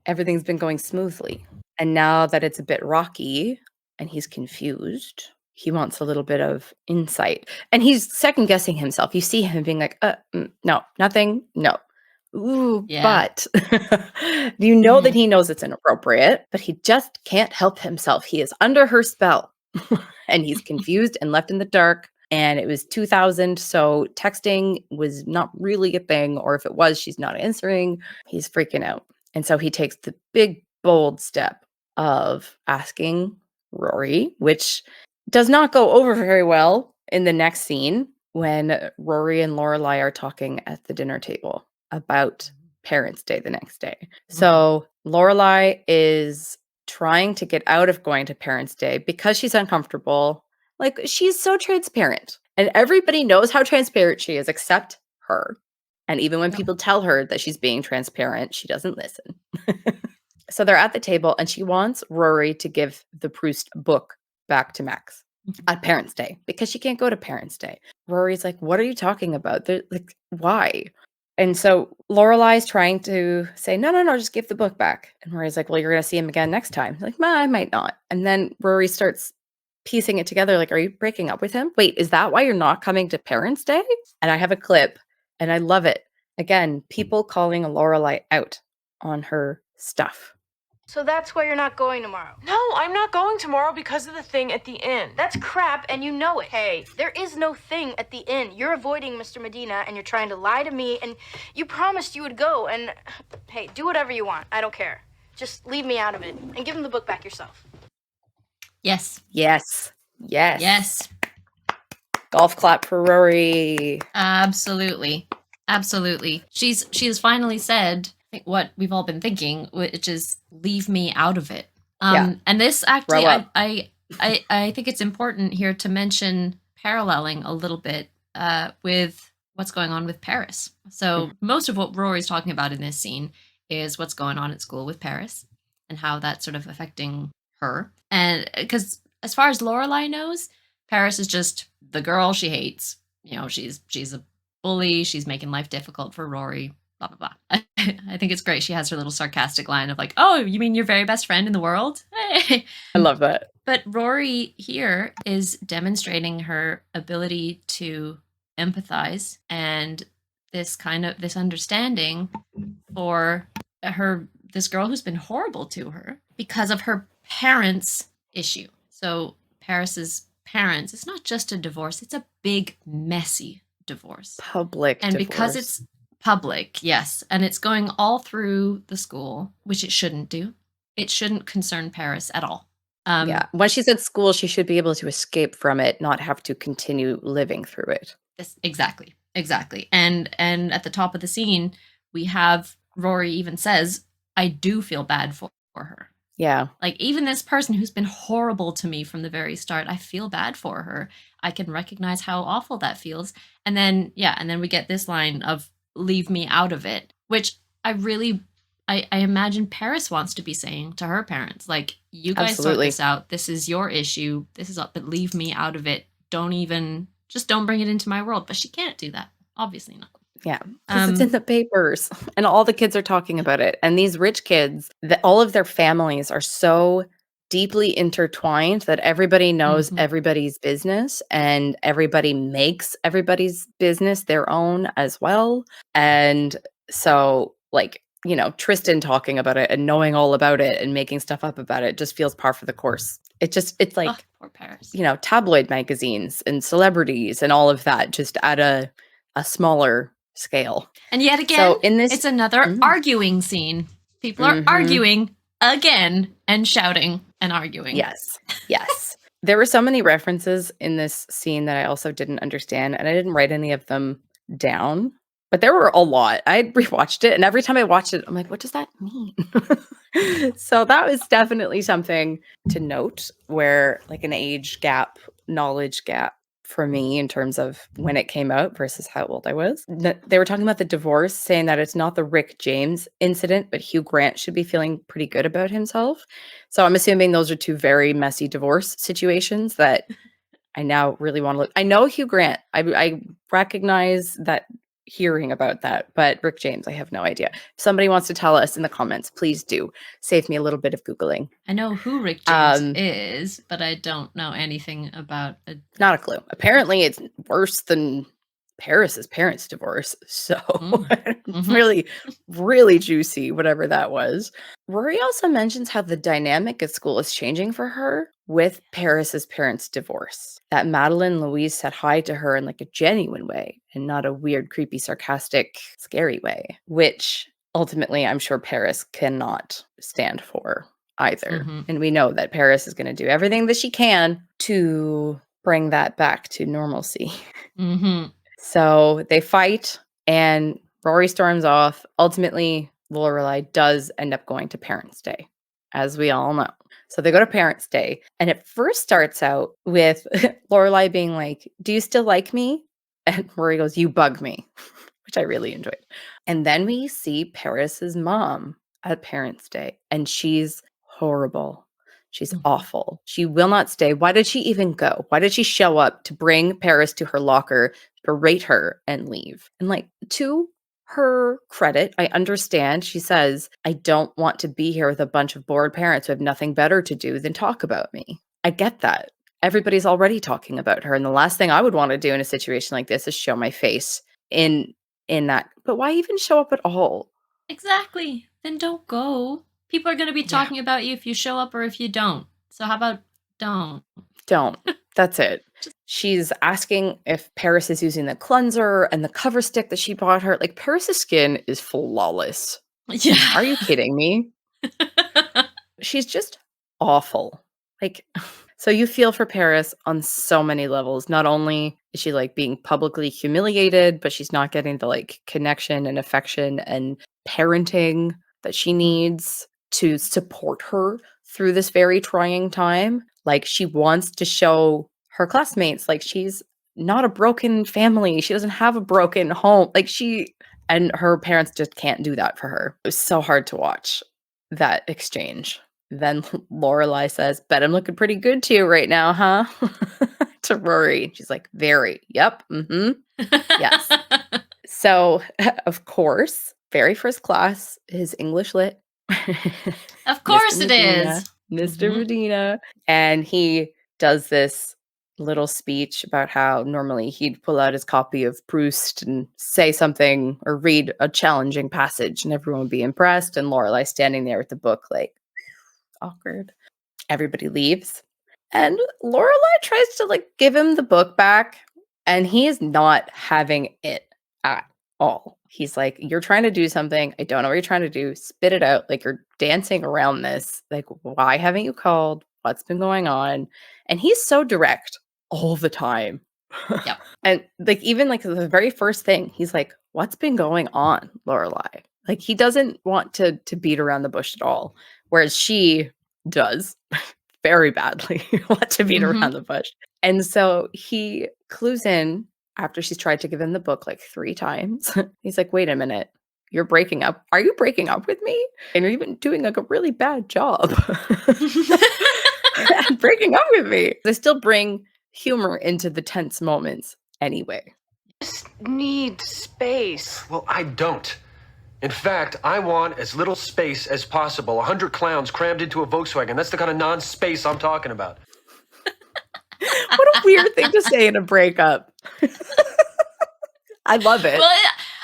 everything's been going smoothly. And now that it's a bit rocky and he's confused, he wants a little bit of insight. And he's second guessing himself. You see him being like, no, nothing, no. Ooh, Yeah. but you know that he knows it's inappropriate, but he just can't help himself. He is under her spell and he's confused and left in the dark. And it was 2000, so texting was not really a thing, or if it was, she's not answering. He's freaking out. And so he takes the big, bold step of asking Rory, which does not go over very well in the next scene when Rory and Lorelai are talking at the dinner table about Parents' Day the next day. So Lorelai is trying to get out of going to Parents' Day because she's uncomfortable. Like, she's so transparent. And everybody knows how transparent she is except her. And even when people tell her that she's being transparent, she doesn't listen. So they're at the table and she wants Rory to give the Proust book back to Max at Parents' Day because she can't go to Parents' Day. Rory's like, what are you talking about? They're like, why? And so Lorelai's trying to say, no, just give the book back. And Rory's like, well, you're going to see him again next time. Like, I might not. And then Rory starts piecing it together. Like, are you breaking up with him? Wait, is that why you're not coming to Parents' Day? And I have a clip and I love it. Again, people calling Lorelai out on her stuff. So that's why you're not going tomorrow. No, I'm not going tomorrow because of the thing at the inn. That's crap, and you know it. Hey, there is no thing at the inn. You're avoiding Mr. Medina, and you're trying to lie to me, and you promised you would go, and hey, do whatever you want. I don't care. Just leave me out of it, and give him the book back yourself. Yes. Golf clap for Rory. Absolutely. She has finally said what we've all been thinking, which is leave me out of it. And this actually, I think it's important here to mention paralleling a little bit with what's going on with Paris. So most of what Rory's talking about in this scene is what's going on at school with Paris and how that's sort of affecting her. And because as far as Lorelai knows, Paris is just the girl she hates. She's a bully. She's making life difficult for Rory. Blah, blah, blah. I think it's great. She has her little sarcastic line of like, oh, you mean your very best friend in the world? Hey. I love that. But Rory here is demonstrating her ability to empathize and this understanding for this girl who's been horrible to her because of her parents' issue. So Paris's parents, it's not just a divorce, it's a big, messy divorce. Public and divorce. Because it's public, yes, and it's going all through the school, which it shouldn't do. It shouldn't concern Paris at all. When she's at school, she should be able to escape from it, not have to continue living through it. Exactly. And at the top of the scene, we have Rory even says, I do feel bad for her. Yeah. Like, even this person who's been horrible to me from the very start, I feel bad for her. I can recognize how awful that feels. And then we get this line of leave me out of it, which I imagine Paris wants to be saying to her parents, like, you guys sort this out. This is your issue. This is up, but leave me out of it. Don't bring it into my world. But she can't do that. Obviously not. Yeah, because it's in the papers and all the kids are talking about it. And these rich kids, all of their families are so deeply intertwined that everybody knows everybody's business and everybody makes everybody's business their own as well. And so, like, Tristan talking about it and knowing all about it and making stuff up about it just feels par for the course. It's like, poor Paris. Tabloid magazines and celebrities and all of that, just at a smaller scale. And yet again, it's another arguing scene. People are arguing again and shouting and arguing. Yes. There were so many references in this scene that I also didn't understand, and I didn't write any of them down. But there were a lot. I rewatched it, and every time I watched it, I'm like, what does that mean? So that was definitely something to note, where like an age gap, knowledge gap for me in terms of when it came out versus how old I was. They were talking about the divorce, saying that it's not the Rick James incident, but Hugh Grant should be feeling pretty good about himself. So I'm assuming those are two very messy divorce situations that I now really want to look. I know Hugh Grant. I recognize that hearing about that, but Rick James, I have no idea. If somebody wants to tell us in the comments, please do. Save me a little bit of Googling. I know who Rick James is, but I don't know anything about it. Not a clue. Apparently, it's worse than Paris's parents' divorce. So really, really juicy, whatever that was. Rory also mentions how the dynamic at school is changing for her with Paris's parents' divorce. That Madeline Louise said hi to her in like a genuine way and not a weird, creepy, sarcastic, scary way, which ultimately I'm sure Paris cannot stand for either. And we know that Paris is going to do everything that she can to bring that back to normalcy. So they fight and Rory storms off. Ultimately, Lorelai does end up going to Parents' Day, as we all know. So they go to Parents' Day, and it first starts out with Lorelai being like, "Do you still like me?" And Rory goes, "You bug me," which I really enjoyed. And then we see Paris's mom at Parents' Day, and she's horrible. She's awful. She will not stay. Why did she even go? Why did she show up to bring Paris to her locker, berate her, and leave? And like, to her credit, I understand. She says, "I don't want to be here with a bunch of bored parents who have nothing better to do than talk about me." I get that. Everybody's already talking about her. And the last thing I would want to do in a situation like this is show my face in that. But why even show up at all? Exactly. Then don't go. People are going to be talking about you if you show up or if you don't. So how about don't? Don't. That's it. She's asking if Paris is using the cleanser and the cover stick that she bought her. Like, Paris's skin is flawless. Yeah. Are you kidding me? She's just awful. Like, so you feel for Paris on so many levels. Not only is she like being publicly humiliated, but she's not getting the like connection and affection and parenting that she needs to support her through this very trying time. Like, she wants to show her classmates like she's not a broken family. She doesn't have a broken home. Like, and her parents just can't do that for her. It was so hard to watch that exchange. Then Lorelai says, "Bet I'm looking pretty good to you right now, huh?" to Rory. She's like, "Very. Yep. Yes." So, of course, very first class is English Lit. Of course it Medina, is. Mr. Medina. And he does this little speech about how normally he'd pull out his copy of Proust and say something or read a challenging passage and everyone would be impressed. And Lorelai standing there with the book like, awkward. Everybody leaves. And Lorelai tries to like give him the book back and he is not having it at all. He's like, "You're trying to do something. I don't know what you're trying to do. Spit it out. Like, you're dancing around this. Like, why haven't you called? What's been going on?" And he's so direct all the time. Yep. And like, even like the very first thing, he's like, "What's been going on, Lorelai?" Like, he doesn't want to beat around the bush at all. Whereas she does very badly want to beat around the bush. And so he clues in after she's tried to give him the book like 3 times. He's like, "Wait a minute. You're breaking up. Are you breaking up with me? And you're even doing like a really bad job at breaking up with me." They still bring humor into the tense moments anyway. Just need space. Well, I don't. In fact, I want as little space as possible. 100 clowns crammed into a Volkswagen. That's the kind of non-space I'm talking about. What a weird thing to say in a breakup. I love it. Well,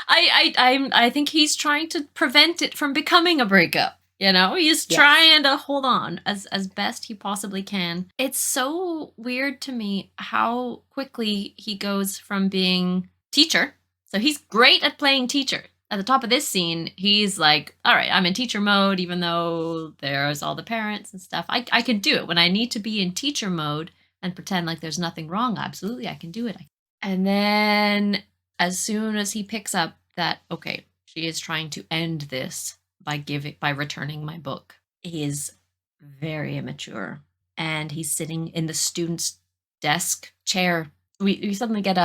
I think he's trying to prevent it from becoming a breakup. You know, he's trying to hold on as best he possibly can. It's so weird to me how quickly he goes from being teacher. So he's great at playing teacher. At the top of this scene, he's like, "All right, I'm in teacher mode, even though there's all the parents and stuff. I can do it. When I need to be in teacher mode and pretend like there's nothing wrong, absolutely, I can do it." And then as soon as he picks up that, okay, she is trying to end this by returning my book, he is very immature. And he's sitting in the student's desk chair we suddenly get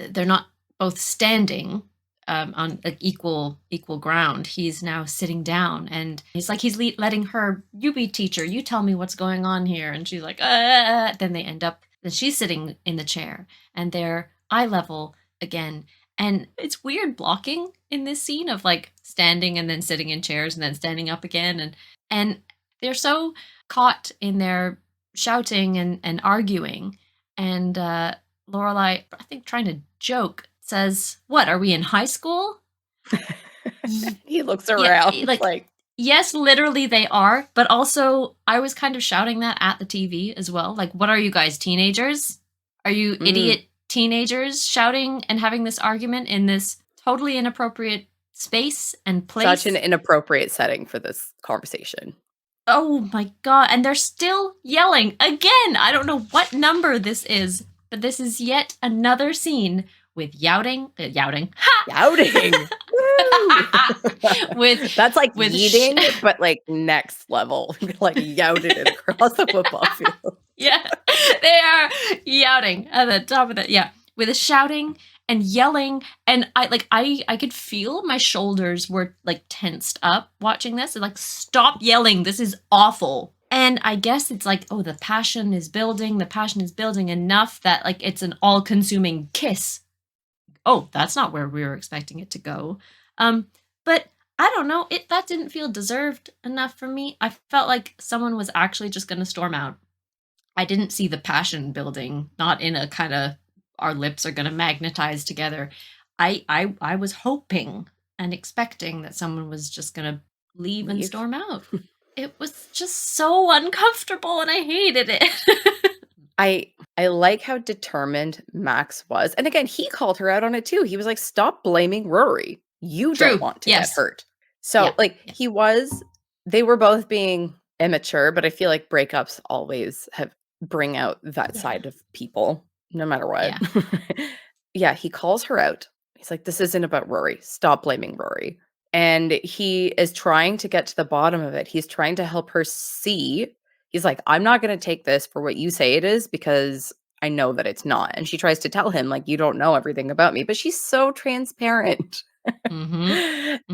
they're not both standing on like equal ground. He's now sitting down, and he's like, he's letting her, you be teacher, you tell me what's going on here. And she's like, then they end up, then she's sitting in the chair, and they're eye level again. And it's weird blocking in this scene of like standing and then sitting in chairs and then standing up again. And they're so caught in their shouting and arguing. And Lorelai, I think trying to joke, says, "What, are we in high school?" He looks around like yes, literally they are. But also, I was kind of shouting that at the TV as well. Like, what are you guys, teenagers? Are you idiot teenagers shouting and having this argument in this totally inappropriate space and place? Such an inappropriate setting for this conversation. Oh my God. And they're still yelling again. I don't know what number this is, but this is yet another scene with youting. Youting. That's like yeeting, but like next level. Like youted it across the football field. Yeah, they are youting at the top of that. Yeah, with a shouting and yelling, and I could feel my shoulders were like tensed up watching this. And like, stop yelling! This is awful. And I guess it's like, oh, the passion is building. The passion is building enough that like it's an all-consuming kiss. Oh, that's not where we were expecting it to go. But I don't know. That didn't feel deserved enough for me. I felt like someone was actually just going to storm out. I didn't see the passion building, not in a kind of our lips are going to magnetize together. I was hoping and expecting that someone was just going to leave and storm out. It was just so uncomfortable and I hated it. I like how determined Max was. And again, he called her out on it too. He was like, stop blaming Rory. You don't want to get hurt. So they were both being immature, but I feel like breakups always bring out that side of people, no matter what. Yeah, he calls her out. He's like, this isn't about Rory. Stop blaming Rory. And he is trying to get to the bottom of it. He's trying to help her see. He's like, I'm not going to take this for what you say it is because I know that it's not. And she tries to tell him, like, you don't know everything about me. But she's so transparent.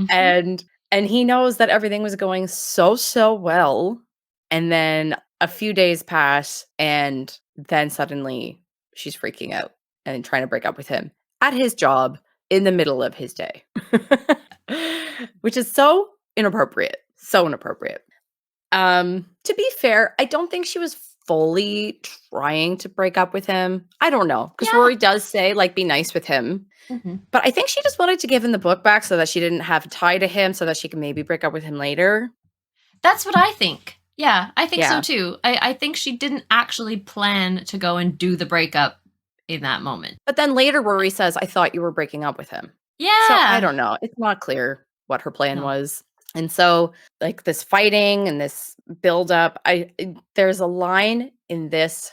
And he knows that everything was going so well. And then a few days pass, and then suddenly she's freaking out and trying to break up with him at his job in the middle of his day, which is so inappropriate. So inappropriate. To be fair, I don't think she was fully trying to break up with him. I don't know, because Rory does say, like, be nice with him. But I think she just wanted to give him the book back so that she didn't have a tie to him, so that she can maybe break up with him later. That's what I think. Yeah, I think so too. I think she didn't actually plan to go and do the breakup in that moment. But then later Rory says, I thought you were breaking up with him. Yeah. So I don't know. It's not clear what her plan was. And so like this fighting and this buildup, there's a line in this,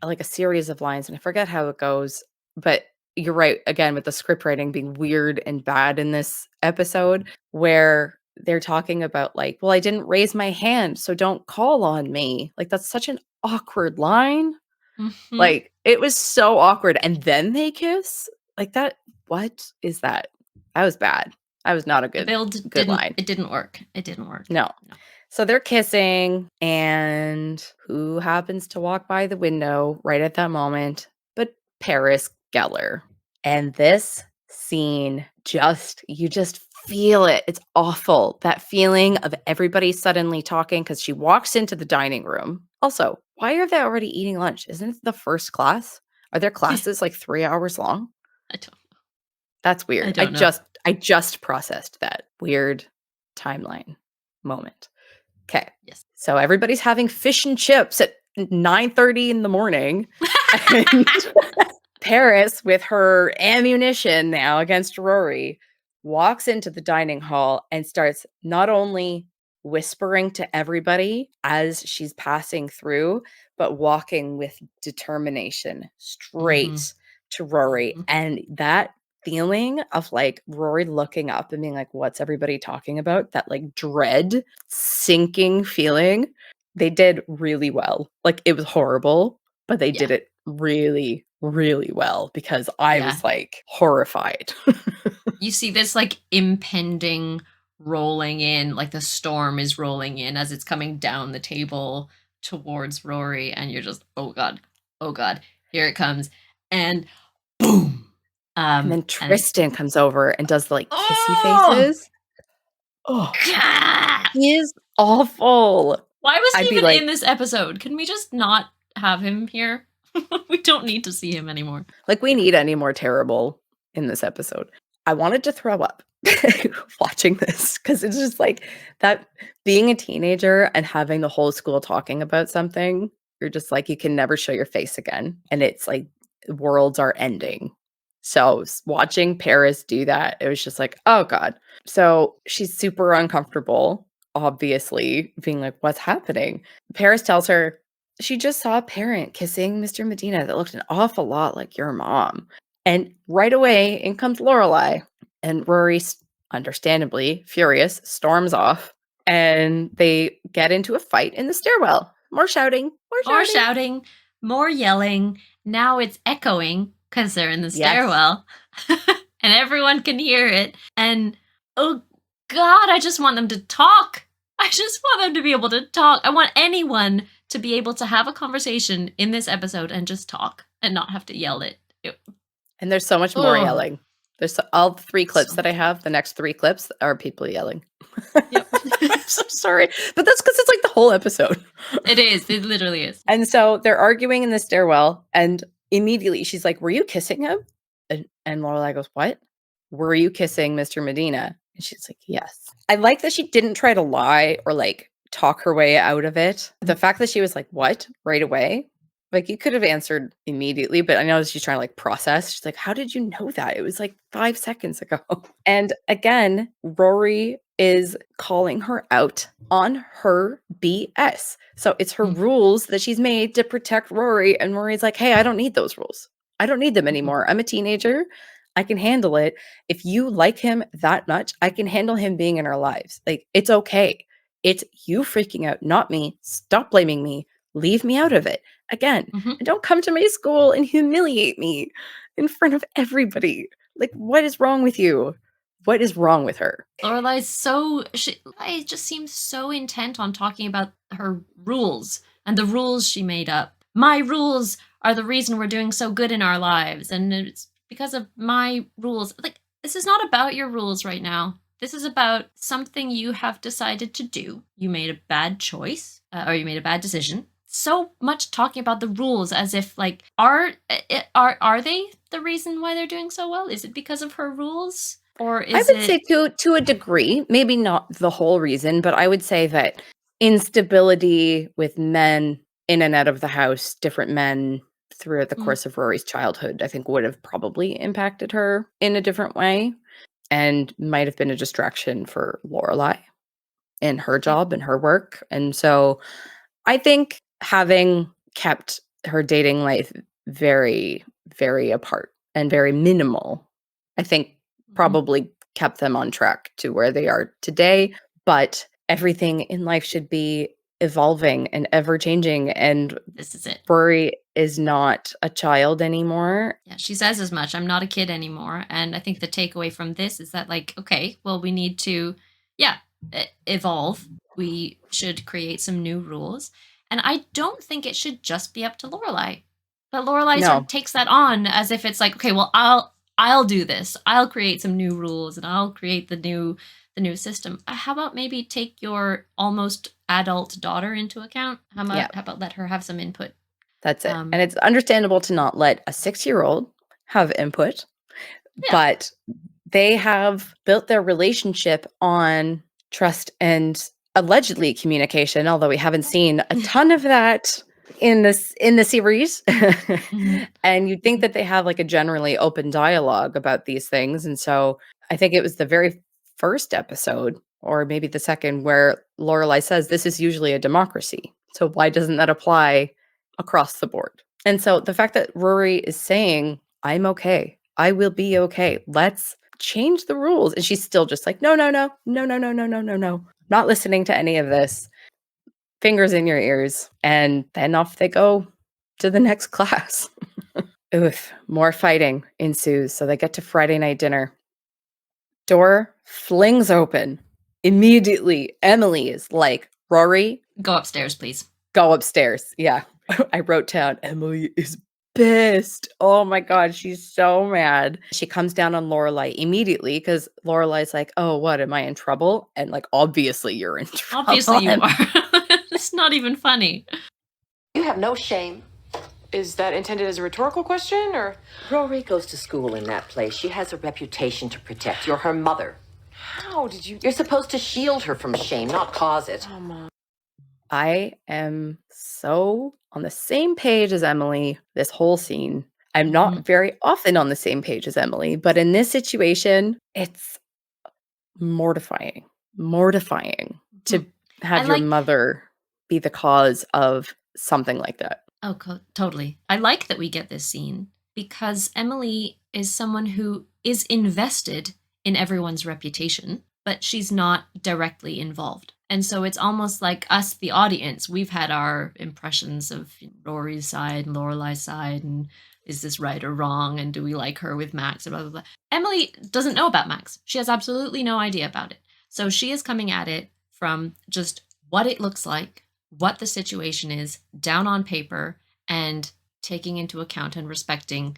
like a series of lines, and I forget how it goes, but you're right, again, with the script writing being weird and bad in this episode, where they're talking about like, well, I didn't raise my hand, so don't call on me. Like, that's such an awkward line. Like, it was so awkward. And then they kiss like that. What is that? That was bad. That was not a good line. It didn't work. It didn't work. No. So they're kissing, and who happens to walk by the window right at that moment but Paris Geller. And this scene, you just feel it. It's awful. That feeling of everybody suddenly talking, because she walks into the dining room. Also, why are they already eating lunch? Isn't it the first class? Are their classes like 3 hours long? I don't know. That's weird. I just processed that weird timeline moment. Okay. Yes. So everybody's having fish and chips at 9:30 in the morning. And Paris, with her ammunition now against Rory, walks into the dining hall and starts not only whispering to everybody as she's passing through, but walking with determination straight to Rory. And that feeling of like Rory looking up and being like, what's everybody talking about? That like dread sinking feeling. They did really well. Like, it was horrible, but they did it really, really well because I Yeah. was like horrified. You see this like impending rolling in, like the storm is rolling in as it's coming down the table towards Rory, and you're just, oh god, here it comes, and boom. And then And Tristan comes over and does the like kissy Oh! faces. Oh, Gah! he is awful. Why was I'd he be even like- in this episode? Can we just not have him here? We don't need to see him anymore. Like, we need any more terrible in this episode. I wanted to throw up watching this because it's just like that being a teenager and having the whole school talking about something. You're just like, you can never show your face again. And it's like worlds are ending. So watching Paris do that, it was just like, oh God. So she's super uncomfortable, obviously, being like, what's happening? Paris tells her she just saw a parent kissing Mr. Medina that looked an awful lot like your mom. And right away, in comes Lorelai. And Rory, understandably furious, storms off. And they get into a fight in the stairwell. More shouting, More shouting, more yelling. Now it's echoing because they're in the stairwell. And everyone can hear it. And oh God, I just want them to talk. I just want them to be able to talk. I want anyone to be able to have a conversation in this episode and just talk and not have to yell it. And there's so much more Ugh. yelling. There's all 3 clips So that I have. The next 3 clips are people yelling. Yep. I'm so sorry. But that's because it's like the whole episode. It is. It literally is. And so they're arguing in the stairwell. And immediately she's like, were you kissing him? And Lorelai goes, what? Were you kissing Mr. Medina? And she's like, yes. I like that she didn't try to lie or like talk her way out of it. The fact that she was like, what? Right away. Like, you could have answered immediately, but I know she's trying to like process. She's like, how did you know that? It was like 5 seconds ago. And again, Rory is calling her out on her BS. So it's her rules that she's made to protect Rory. And Rory's like, hey, I don't need those rules. I don't need them anymore. I'm a teenager. I can handle it. If you like him that much, I can handle him being in our lives. Like, it's okay. It's you freaking out, not me. Stop blaming me. Leave me out of it. Again, and don't come to my school and humiliate me in front of everybody. Like, what is wrong with you? What is wrong with her? Lorelai's Lorelai just seems so intent on talking about her rules and the rules she made up. My rules are the reason we're doing so good in our lives, and it's because of my rules. Like, this is not about your rules right now. This is about something you have decided to do. You made a bad choice, or you made a bad decision. So much talking about the rules as if like are they the reason why they're doing so well? Is it because of her rules, or is I would say to a degree, maybe not the whole reason, but I would say that instability with men in and out of the house, different men throughout the course of Rory's childhood, I think would have probably impacted her in a different way and might have been a distraction for Lorelai in her job and her work. And so I think having kept her dating life very, very apart and very minimal, I think probably kept them on track to where they are today. But everything in life should be evolving and ever changing. And this is it. Rory is not a child anymore. Yeah, she says as much. I'm not a kid anymore. And I think the takeaway from this is that, like, okay, well, we need to, evolve. We should create some new rules. And I don't think it should just be up to Lorelai. But Lorelai sort of takes that on as if it's like, okay, well, I'll do this. I'll create some new rules and I'll create the new system. How about maybe take your almost adult daughter into account? How about let her have some input? That's it. And it's understandable to not let a 6-year-old have input, but they have built their relationship on trust and allegedly communication, although we haven't seen a ton of that in the series. And you'd think that they have like a generally open dialogue about these things. And so I think it was the very first episode, or maybe the second, where Lorelai says this is usually a democracy. So why doesn't that apply across the board? And so the fact that Rory is saying, I'm okay, I will be okay, let's change the rules. And she's still just like, no, not listening to any of this. Fingers in your ears. And then off they go to the next class. Oof, more fighting ensues. So they get to Friday night dinner. Door flings open. Immediately, Emily is like, Rory, Go upstairs, please. go upstairs. Yeah. I wrote down, Emily is pissed. Oh my God, she's so mad. She comes down on Lorelai immediately because Lorelai's like, oh, what? Am I in trouble? And like, obviously you're in trouble. Obviously you are. It's not even funny. You have no shame. Is that intended as a rhetorical question, or? Rory goes to school in that place. She has a reputation to protect. You're her mother. How did you? You're supposed to shield her from shame, not cause it. Oh, Mom. I am so on the same page as Emily this whole scene. I'm not very often on the same page as Emily, but in this situation, it's mortifying to have your mother be the cause of something like that. Oh, totally. I like that we get this scene because Emily is someone who is invested in everyone's reputation, but she's not directly involved. And so it's almost like us, the audience, we've had our impressions of Rory's side and Lorelai's side, and is this right or wrong, and do we like her with Max, and blah, blah, blah. Emily doesn't know about Max. She has absolutely no idea about it. So she is coming at it from just what it looks like, what the situation is, down on paper, and taking into account and respecting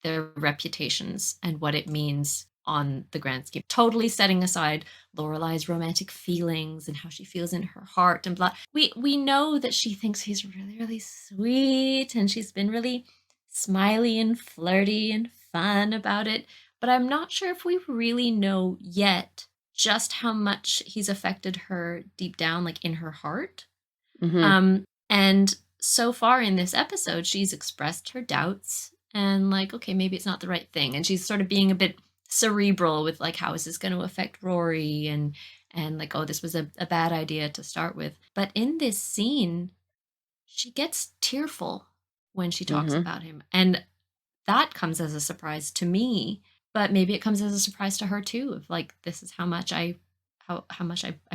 their reputations and what it means on the grand scheme. Totally setting aside Lorelai's romantic feelings and how she feels in her heart and blah. We know that she thinks he's really, really sweet and she's been really smiley and flirty and fun about it. But I'm not sure if we really know yet just how much he's affected her deep down, like in her heart. And so far in this episode, she's expressed her doubts and like, okay, maybe it's not the right thing. And she's sort of being a bit cerebral with like, how is this going to affect Rory? And like, oh, this was a bad idea to start with. But in this scene, she gets tearful when she talks about him. And that comes as a surprise to me, but maybe it comes as a surprise to her too, of like, this is how much I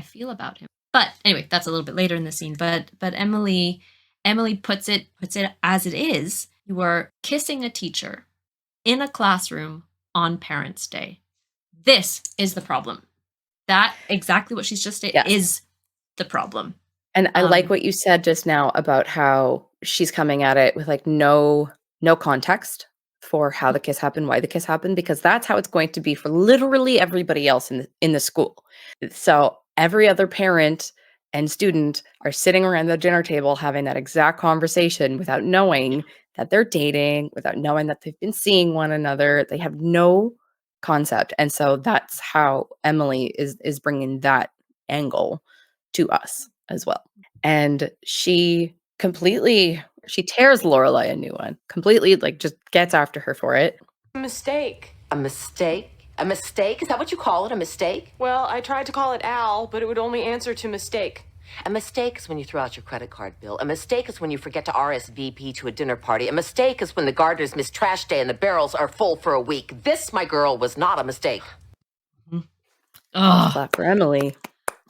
feel about him. But anyway, that's a little bit later in the scene. But Emily puts it as it is. You are kissing a teacher in a classroom on Parents' Day. This is the problem. That exactly what she's just stated is the problem. And I like what you said just now about how she's coming at it with like no context for how the kiss happened, why the kiss happened, because that's how it's going to be for literally everybody else in the school. So every other parent and student are sitting around the dinner table having that exact conversation without knowing that they're dating, without knowing that they've been seeing one another. They have no concept. And so that's how Emily is bringing that angle to us as well. And she tears Lorelai a new one, completely like just gets after her for it. Mistake. A mistake? A mistake? Is that what you call it, a mistake? Well, I tried to call it Al, but it would only answer to mistake. A mistake is when you throw out your credit card bill. A mistake is when you forget to RSVP to a dinner party. A mistake is when the gardeners miss trash day and the barrels are full for a week. This, my girl, was not a mistake. Clap for Emily.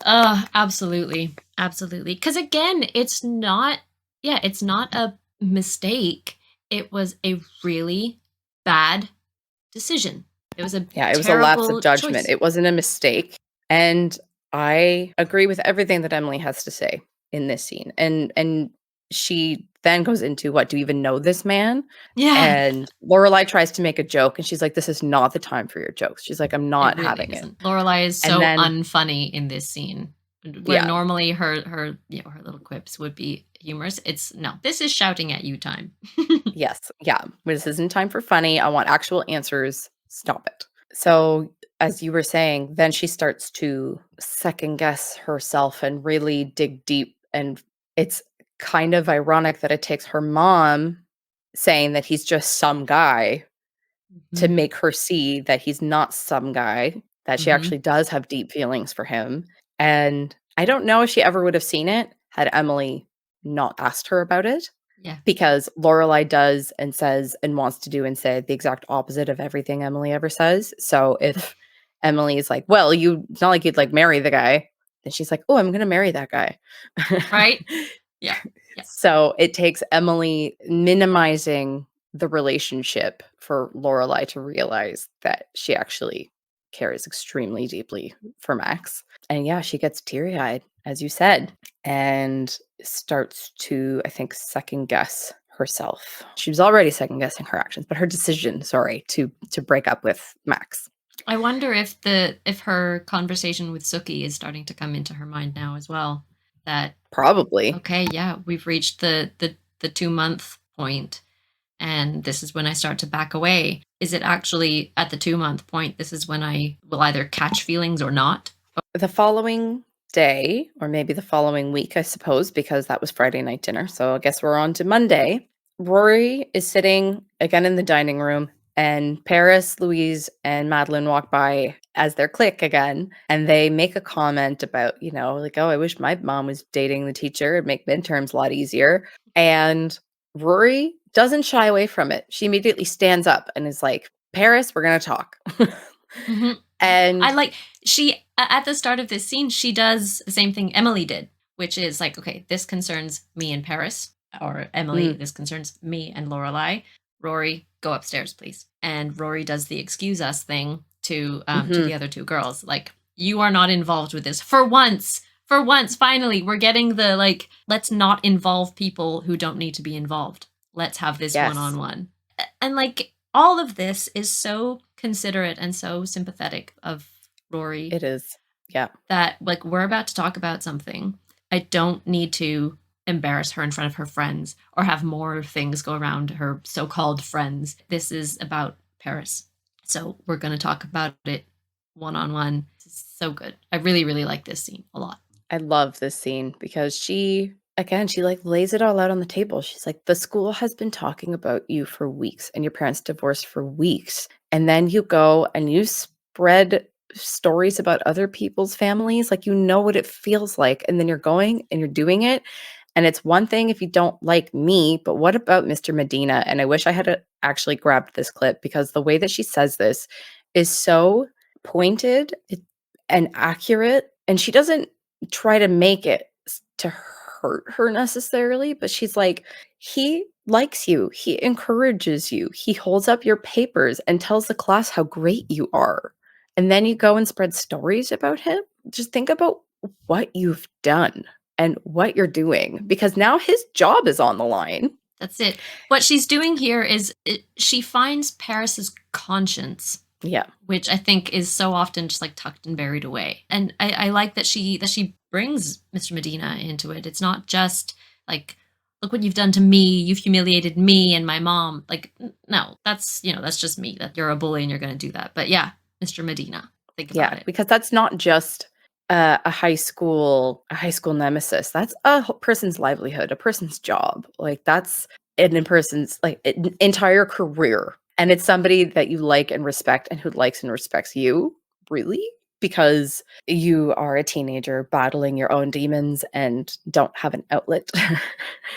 Absolutely. Absolutely. Because again, it's not a mistake. It was a really bad decision. It was a lapse of judgment. Choice. It wasn't a mistake. And I agree with everything that Emily has to say in this scene. And she then goes into, what, do you even know this man? Yeah. And Lorelai tries to make a joke and she's like, this is not the time for your jokes. She's like, I'm not having it. Lorelai is so unfunny in this scene. Where normally her little quips would be humorous. This is shouting at you time. Yes. Yeah. This isn't time for funny. I want actual answers. Stop it. So as you were saying, then she starts to second guess herself and really dig deep. And it's kind of ironic that it takes her mom saying that he's just some guy to make her see that he's not some guy, that she actually does have deep feelings for him. And I don't know if she ever would have seen it had Emily not asked her about it. Yeah. Because Lorelai does and says and wants to do and say the exact opposite of everything Emily ever says. So if Emily is like, well, it's not like you'd like marry the guy, then she's like, oh, I'm going to marry that guy. Right? Yeah. So it takes Emily minimizing the relationship for Lorelai to realize that she actually cares extremely deeply for Max. And yeah, she gets teary-eyed, as you said, and starts to, I think, second guess herself. She was already second guessing her actions, but her decision, to break up with Max. I wonder if her conversation with Sookie is starting to come into her mind now as well. That Probably. okay, yeah, we've reached the 2-month point, and this is when I start to back away. Is it actually at the 2-month point? This is when I will either catch feelings or not. The following day, or maybe the following week, I suppose, because that was Friday night dinner. So I guess we're on to Monday. Rory is sitting again in the dining room, and Paris, Louise, and Madeline walk by as their clique again, and they make a comment about, like, oh, I wish my mom was dating the teacher. It'd make midterms a lot easier. And Rory doesn't shy away from it. She immediately stands up and is like, Paris, we're going to talk. Mm-hmm. And I like, she, at the start of this scene, she does the same thing Emily did, which is like, okay, this concerns me and Paris, or Emily, this concerns me and Lorelai. Rory, go upstairs, please. And Rory does the excuse us thing to the other two girls. Like, you are not involved with this. For once, finally, we're getting the, like, let's not involve people who don't need to be involved. Let's have this one-on-one. And, like, all of this is so considerate and so sympathetic of Rory. It is. Yeah. That, like, we're about to talk about something. I don't need to embarrass her in front of her friends or have more things go around her so-called friends. This is about Paris. So we're going to talk about it one-on-one. It's so good. I really, really like this scene a lot. I love this scene because she like lays it all out on the table. She's like, the school has been talking about you for weeks and your parents divorced for weeks. And then you go and you spread stories about other people's families. Like, what it feels like. And then you're going and you're doing it. And it's one thing if you don't like me, but what about Mr. Medina? And I wish I had actually grabbed this clip because the way that she says this is so pointed and accurate. And she doesn't try to make it to hurt her necessarily, but she's like, he likes you. He encourages you. He holds up your papers and tells the class how great you are. And then you go and spread stories about him. Just think about what you've done and what you're doing, because now his job is on the line. That's it. What she's doing here is she finds Paris's conscience. Yeah. Which I think is so often just like tucked and buried away. And I like that she brings Mr. Medina into it. It's not just like, look what you've done to me. You've humiliated me and my mom. Like, no, that's just me. That you're a bully and you're going to do that. But yeah, Mr. Medina, think about it. Because that's not just a high school nemesis. That's a person's livelihood, a person's job. Like, that's a person's like entire career. And it's somebody that you like and respect and who likes and respects you, really, because you are a teenager battling your own demons and don't have an outlet.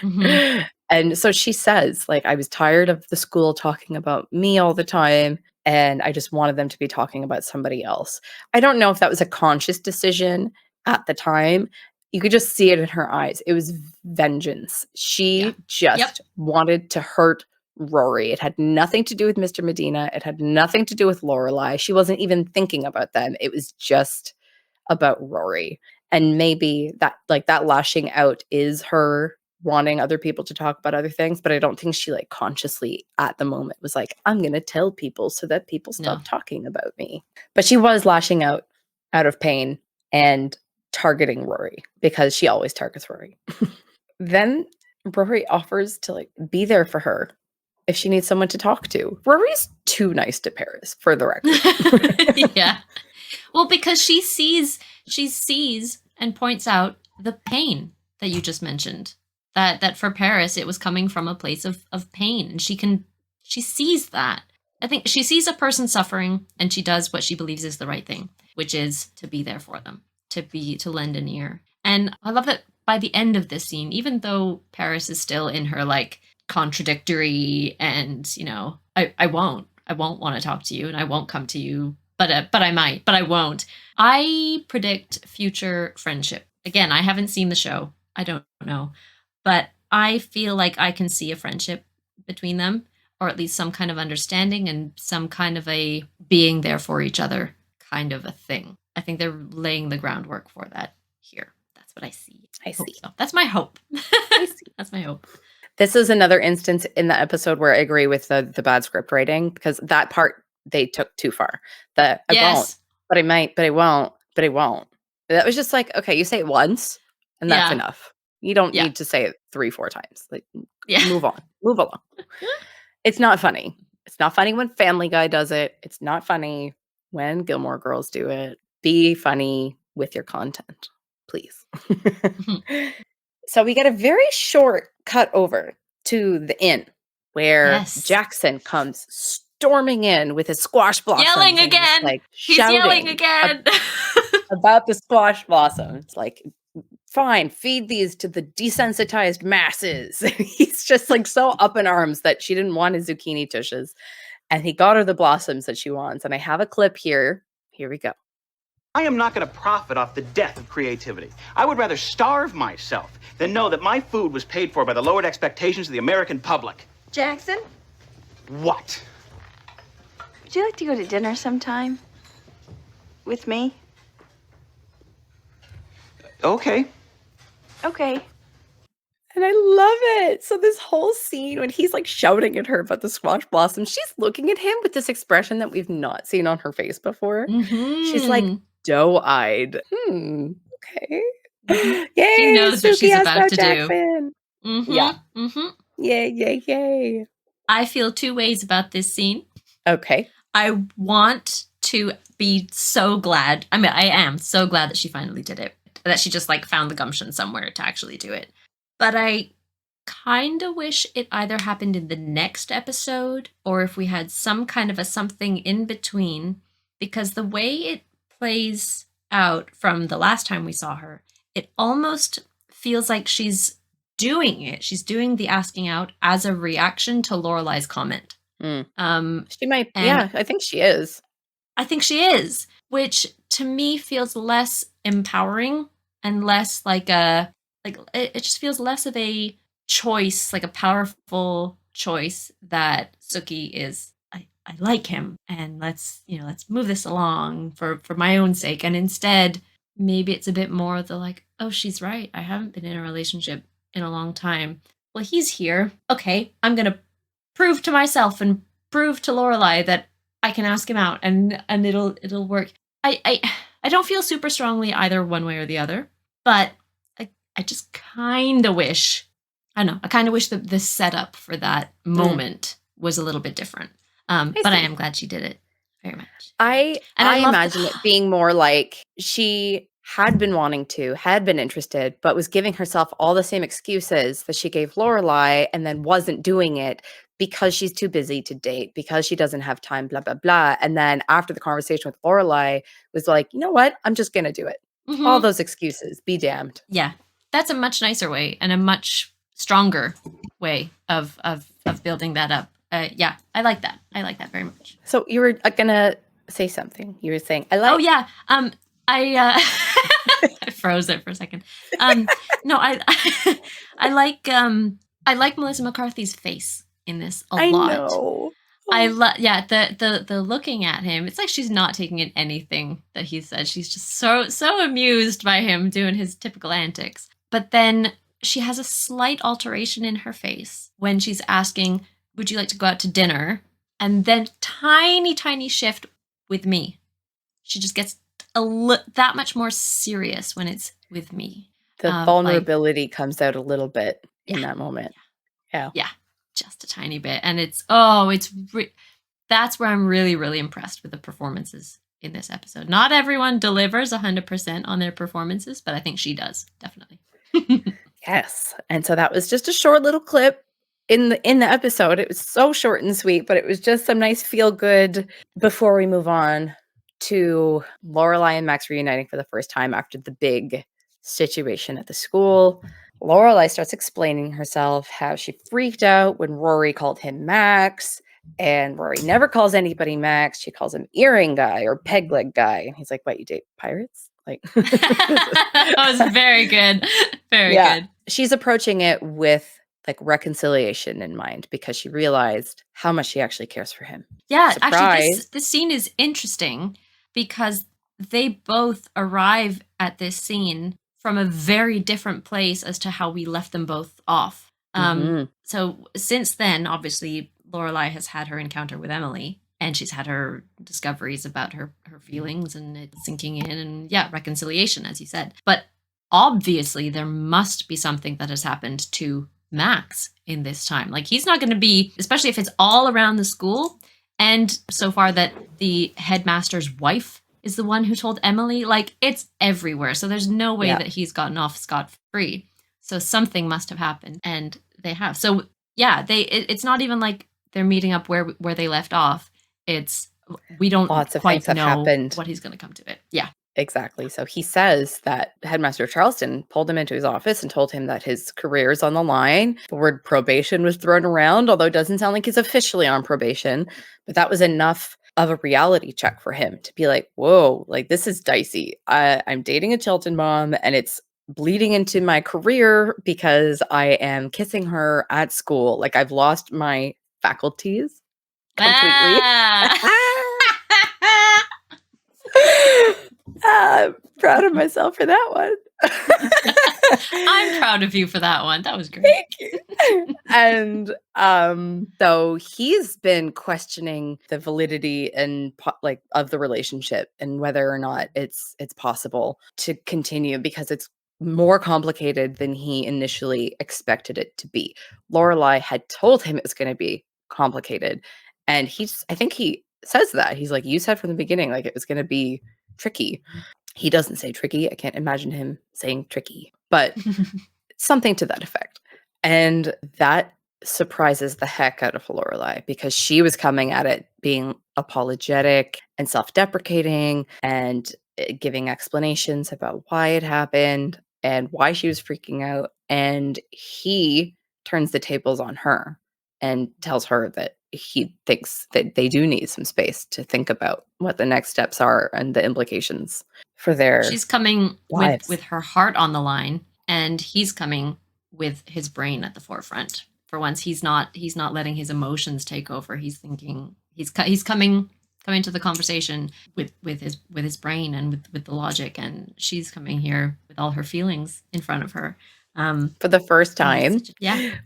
Mm-hmm. And so she says, like, I was tired of the school talking about me all the time, and I just wanted them to be talking about somebody else. I don't know if that was a conscious decision at the time. You could just see it in her eyes. It was vengeance. She just wanted to hurt Rory. It had nothing to do with Mr. Medina. It had nothing to do with Lorelai. She wasn't even thinking about them. It was just about Rory. And maybe that lashing out is her wanting other people to talk about other things, but I don't think she like consciously at the moment was like, I'm going to tell people so that people stop talking about me. But she was lashing out of pain and targeting Rory because she always targets Rory. Then Rory offers to like be there for her if she needs someone to talk to. Rory's too nice to Paris, for the record. Yeah. Well, because she sees and points out the pain that you just mentioned. That for Paris, it was coming from a place of pain. And she sees that. I think she sees a person suffering and she does what she believes is the right thing, which is to be there for them, to lend an ear. And I love that by the end of this scene, even though Paris is still in her like contradictory and, I won't want to talk to you and I won't come to you, but I might, but I won't. I predict future friendship. Again, I haven't seen the show. I don't know. But I feel like I can see a friendship between them, or at least some kind of understanding and some kind of a being there for each other kind of a thing. I think they're laying the groundwork for that here. That's what I see. I see. So. That's my hope. I see. That's my hope. This is another instance in the episode where I agree with the bad script writing, because that part they took too far. I won't, but I might, but I won't, but I won't. That was just like, okay, you say it once and that's enough. You don't need to say it 3-4 times. Like, move on, move along. It's not funny. It's not funny when Family Guy does it. It's not funny when Gilmore Girls do it. Be funny with your content, please. So we get a very short cut over to the inn where Jackson comes storming in with his squash blossoms. Yelling again. Like, he's yelling again. About the squash blossoms. Like, fine, feed these to the desensitized masses. He's just like so up in arms that she didn't want his zucchini tushes. And he got her the blossoms that she wants. And I have a clip here. Here we go. I am not going to profit off the death of creativity. I would rather starve myself than know that my food was paid for by the lowered expectations of the American public. Jackson, What? would you like to go to dinner sometime? With me? Okay. Okay. And I love it. So this whole scene when he's like shouting at her about the squash blossoms, she's looking at him with this expression that we've not seen on her face before. She's like doe-eyed. Okay. Yay, She knows what Suki she's has about no to Jackson. do. Yeah. Yay, yay, yay. I feel 2 ways about this scene. Okay. I want to be so glad. I mean, I am so glad that she finally did it. That she just like found the gumption somewhere to actually do it. But I kind of wish it either happened in the next episode or if we had some kind of a something in between, because the way it plays out from the last time we saw her, it almost feels like she's doing it. She's doing the asking out as a reaction to Lorelai's comment. She might, yeah, I think she is. I think she is, which to me feels less empowering and less like it just feels less of a choice, like a powerful choice that Suki is, I like him and let's move this along for my own sake. And instead, maybe it's a bit more the like, oh, she's right. I haven't been in a relationship in a long time. Well, he's here. Okay, I'm going to prove to myself and prove to Lorelai that I can ask him out and it'll work. I don't feel super strongly either one way or the other, but I just kind of wish, I wish that the setup for that moment was a little bit different. But I am glad she did it very much. I imagine it being more like she had been wanting to, had been interested, but was giving herself all the same excuses that she gave Lorelai and then wasn't doing it because she's too busy to date, because she doesn't have time, blah, blah, blah. And then after the conversation with Lorelai was like, you know what? I'm just going to do it. All those excuses, be damned. Yeah. That's a much nicer way and a much stronger way of building that up. Yeah, I like that. I like that very much. So you were gonna say something. You were saying, I like. Oh yeah. I froze it for a second. No, I like Melissa McCarthy's face in this a lot. I know. I love, the looking at him. It's like she's not taking in anything that he said. She's just so amused by him doing his typical antics. But then she has a slight alteration in her face when she's asking, would you like to go out to dinner? And then tiny shift with me. She just gets that much more serious when it's with me. The vulnerability comes out a little bit in that moment. Yeah. Yeah, just a tiny bit. And that's where I'm really, really impressed with the performances in this episode. Not everyone delivers 100% on their performances, but I think she does, definitely. Yes. And so that was just a short little clip in the episode. It was so short and sweet, but it was just some nice feel good before we move on to Lorelai and Max reuniting for the first time after the big situation at the school. Lorelai starts explaining herself, how she freaked out when Rory called him Max, and Rory never calls anybody Max. She calls him earring guy or peg leg guy. And he's like, what, you date pirates? Like, that was very good. Very good. She's approaching it with like reconciliation in mind because she realized how much she actually cares for him. Yeah, actually, Surprise. this scene is interesting because they both arrive at this scene from a very different place as to how we left them both off. So since then, obviously, Lorelai has had her encounter with Emily, and she's had her discoveries about her feelings and it sinking in, and yeah, reconciliation, as you said. But obviously, there must be something that has happened to Max in this time. Like, he's not going to be, especially if it's all around the school, and so far that the headmaster's wife is the one who told Emily, like, it's everywhere. So there's no way that he's gotten off scot-free. So something must have happened, and they have. So yeah, it's not even like they're meeting up where they left off. It's, we don't quite know what he's going to come to it. Yeah. Exactly. So he says that Headmaster Charleston pulled him into his office and told him that his career is on the line. The word probation was thrown around, although it doesn't sound like he's officially on probation. But that was enough of a reality check for him to be like, whoa, like this is dicey. I'm dating a Chilton mom and it's bleeding into my career because I am kissing her at school. Like I've lost my faculties completely. I'm proud of myself for that one. I'm proud of you for that one. That was great. Thank you. And so he's been questioning the validity and of the relationship and whether or not it's possible to continue because it's more complicated than he initially expected it to be. Lorelai had told him it was going to be complicated, and I think he says that. He's like, you said from the beginning like it was going to be tricky. He doesn't say tricky. I can't imagine him saying tricky, but something to that effect. And that surprises the heck out of Lorelai because she was coming at it being apologetic and self-deprecating and giving explanations about why it happened and why she was freaking out. And he turns the tables on her and tells her that he thinks that they do need some space to think about what the next steps are and the implications for their She's coming lives. with her heart on the line, and he's coming with his brain at the forefront. For once, he's not letting his emotions take over. He's thinking he's coming to the conversation with his brain and with the logic, and she's coming here with all her feelings in front of her. For the first time,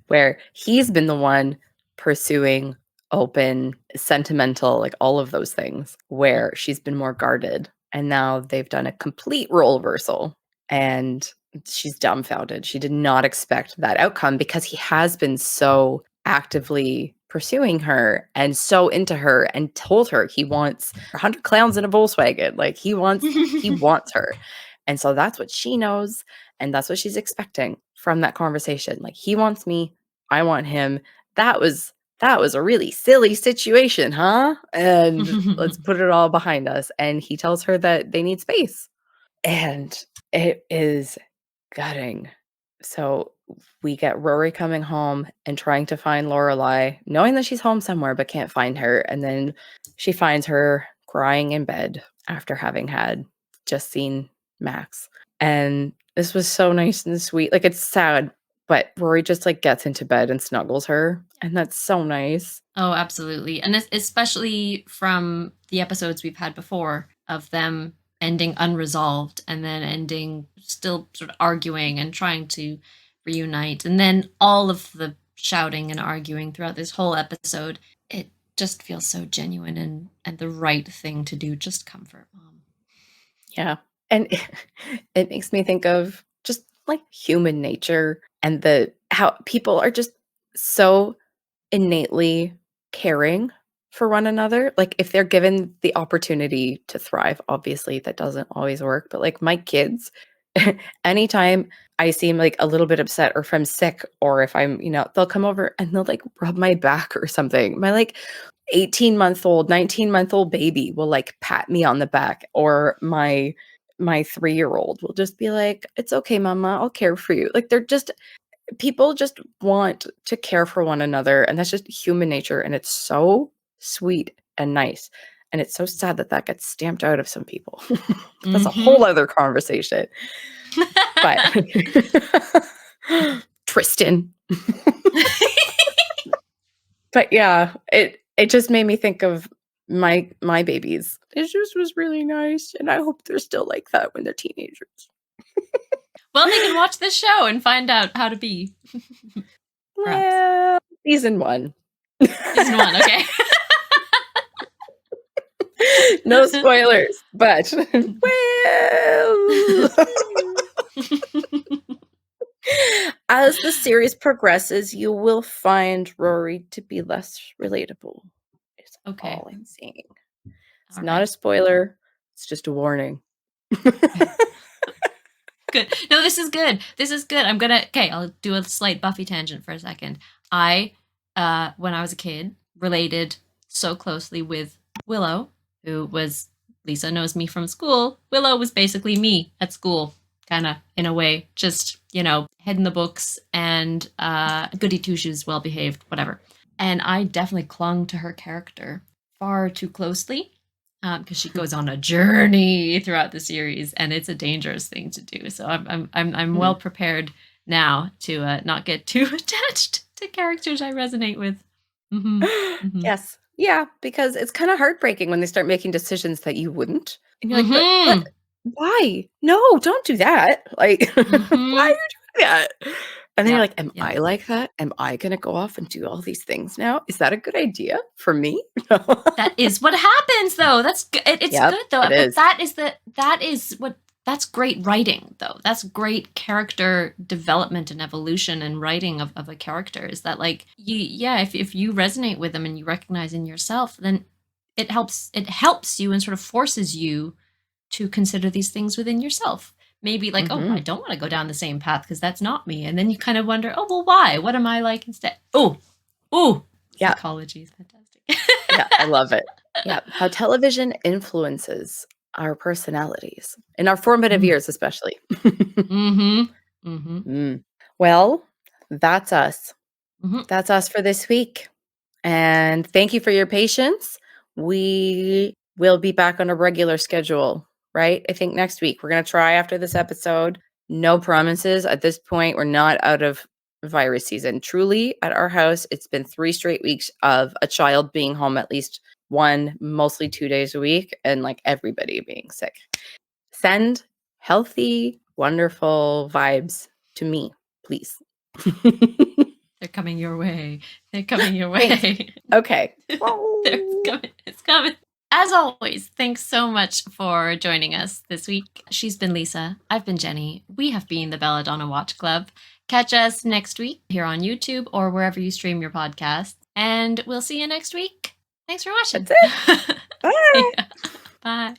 where he's been the one pursuing open, sentimental, like all of those things, where she's been more guarded. And now they've done a complete role reversal and she's dumbfounded. She did not expect that outcome because he has been so actively pursuing her and so into her and told her he wants 100 clowns in a Volkswagen. Like he wants her. And so that's what she knows. And that's what she's expecting from that conversation. Like he wants me, I want him. That was a really silly situation, huh? And let's put it all behind us. And he tells her that they need space. And it is gutting. So we get Rory coming home and trying to find Lorelai, knowing that she's home somewhere but can't find her. And then she finds her crying in bed after having just seen Max. And this was so nice and sweet. Like it's sad, but Rory just like gets into bed and snuggles her. And that's so nice. Oh, absolutely. And especially from the episodes we've had before of them ending unresolved and then ending still sort of arguing and trying to reunite. And then all of the shouting and arguing throughout this whole episode, it just feels so genuine and the right thing to do. Just comfort Mom. Yeah. And it makes me think of just like human nature and how people are just so innately caring for one another. Like if they're given the opportunity to thrive, obviously that doesn't always work, but like my kids, anytime I seem like a little bit upset or if I'm sick or if I'm, they'll come over and they'll like rub my back or something. My like 18-month-old, 19-month-old baby will like pat me on the back, or my 3-year-old will just be like, it's okay, mama, I'll care for you. Like people just want to care for one another, and that's just human nature, and it's so sweet and nice, and it's so sad that gets stamped out of some people. That's a whole other conversation. But Tristan. But yeah, it just made me think of my babies. It just was really nice, and I hope they're still like that when they're teenagers. Well, they can watch this show and find out how to be. Perhaps. Well, season 1. Season 1, okay. No spoilers, but well. As the series progresses, you will find Rory to be less relatable. Is Okay. all I'm saying. It's All not right. a spoiler. It's just a warning. Good. No, this is good. This is good. I'll do a slight Buffy tangent for a second. I, when I was a kid, related so closely with Willow, who was, Lisa knows me from school. Willow was basically me at school, kind of, in a way. Just, head in the books and goody two-shoes, well-behaved, whatever. And I definitely clung to her character far too closely. Because she goes on a journey throughout the series, and it's a dangerous thing to do. So I'm well prepared now to not get too attached to characters I resonate with. Mm-hmm. Mm-hmm. Yes. Yeah, because it's kind of heartbreaking when they start making decisions that you wouldn't. And you're like, but why? No, don't do that. Like, why are you doing that? And then you're like, am I like that? Am I going to go off and do all these things now? Is that a good idea for me? That is what happens, though. It's good, though. But that's great writing, though. That's great character development and evolution and writing of a character. Is that like, if you resonate with them and you recognize in yourself, then it helps you and sort of forces you to consider these things within yourself. Maybe like, I don't want to go down the same path because that's not me. And then you kind of wonder, well, why? What am I like instead? Psychology is fantastic. Yeah, I love it. Yeah, how television influences our personalities in our formative years, especially. Well, that's us. That's us for this week. And thank you for your patience. We will be back on a regular schedule, right? I think next week. We're going to try after this episode. No promises. At this point, we're not out of virus season. Truly, at our house, it's been 3 straight weeks of a child being home at least 1, mostly 2 days a week, and like everybody being sick. Send healthy, wonderful vibes to me, please. They're coming your way. Okay. It's coming. As always, thanks so much for joining us this week. She's been Lisa. I've been Jenny. We have been the Belladonna Watch Club. Catch us next week here on YouTube or wherever you stream your podcast. And we'll see you next week. Thanks for watching. That's it. Bye. Bye.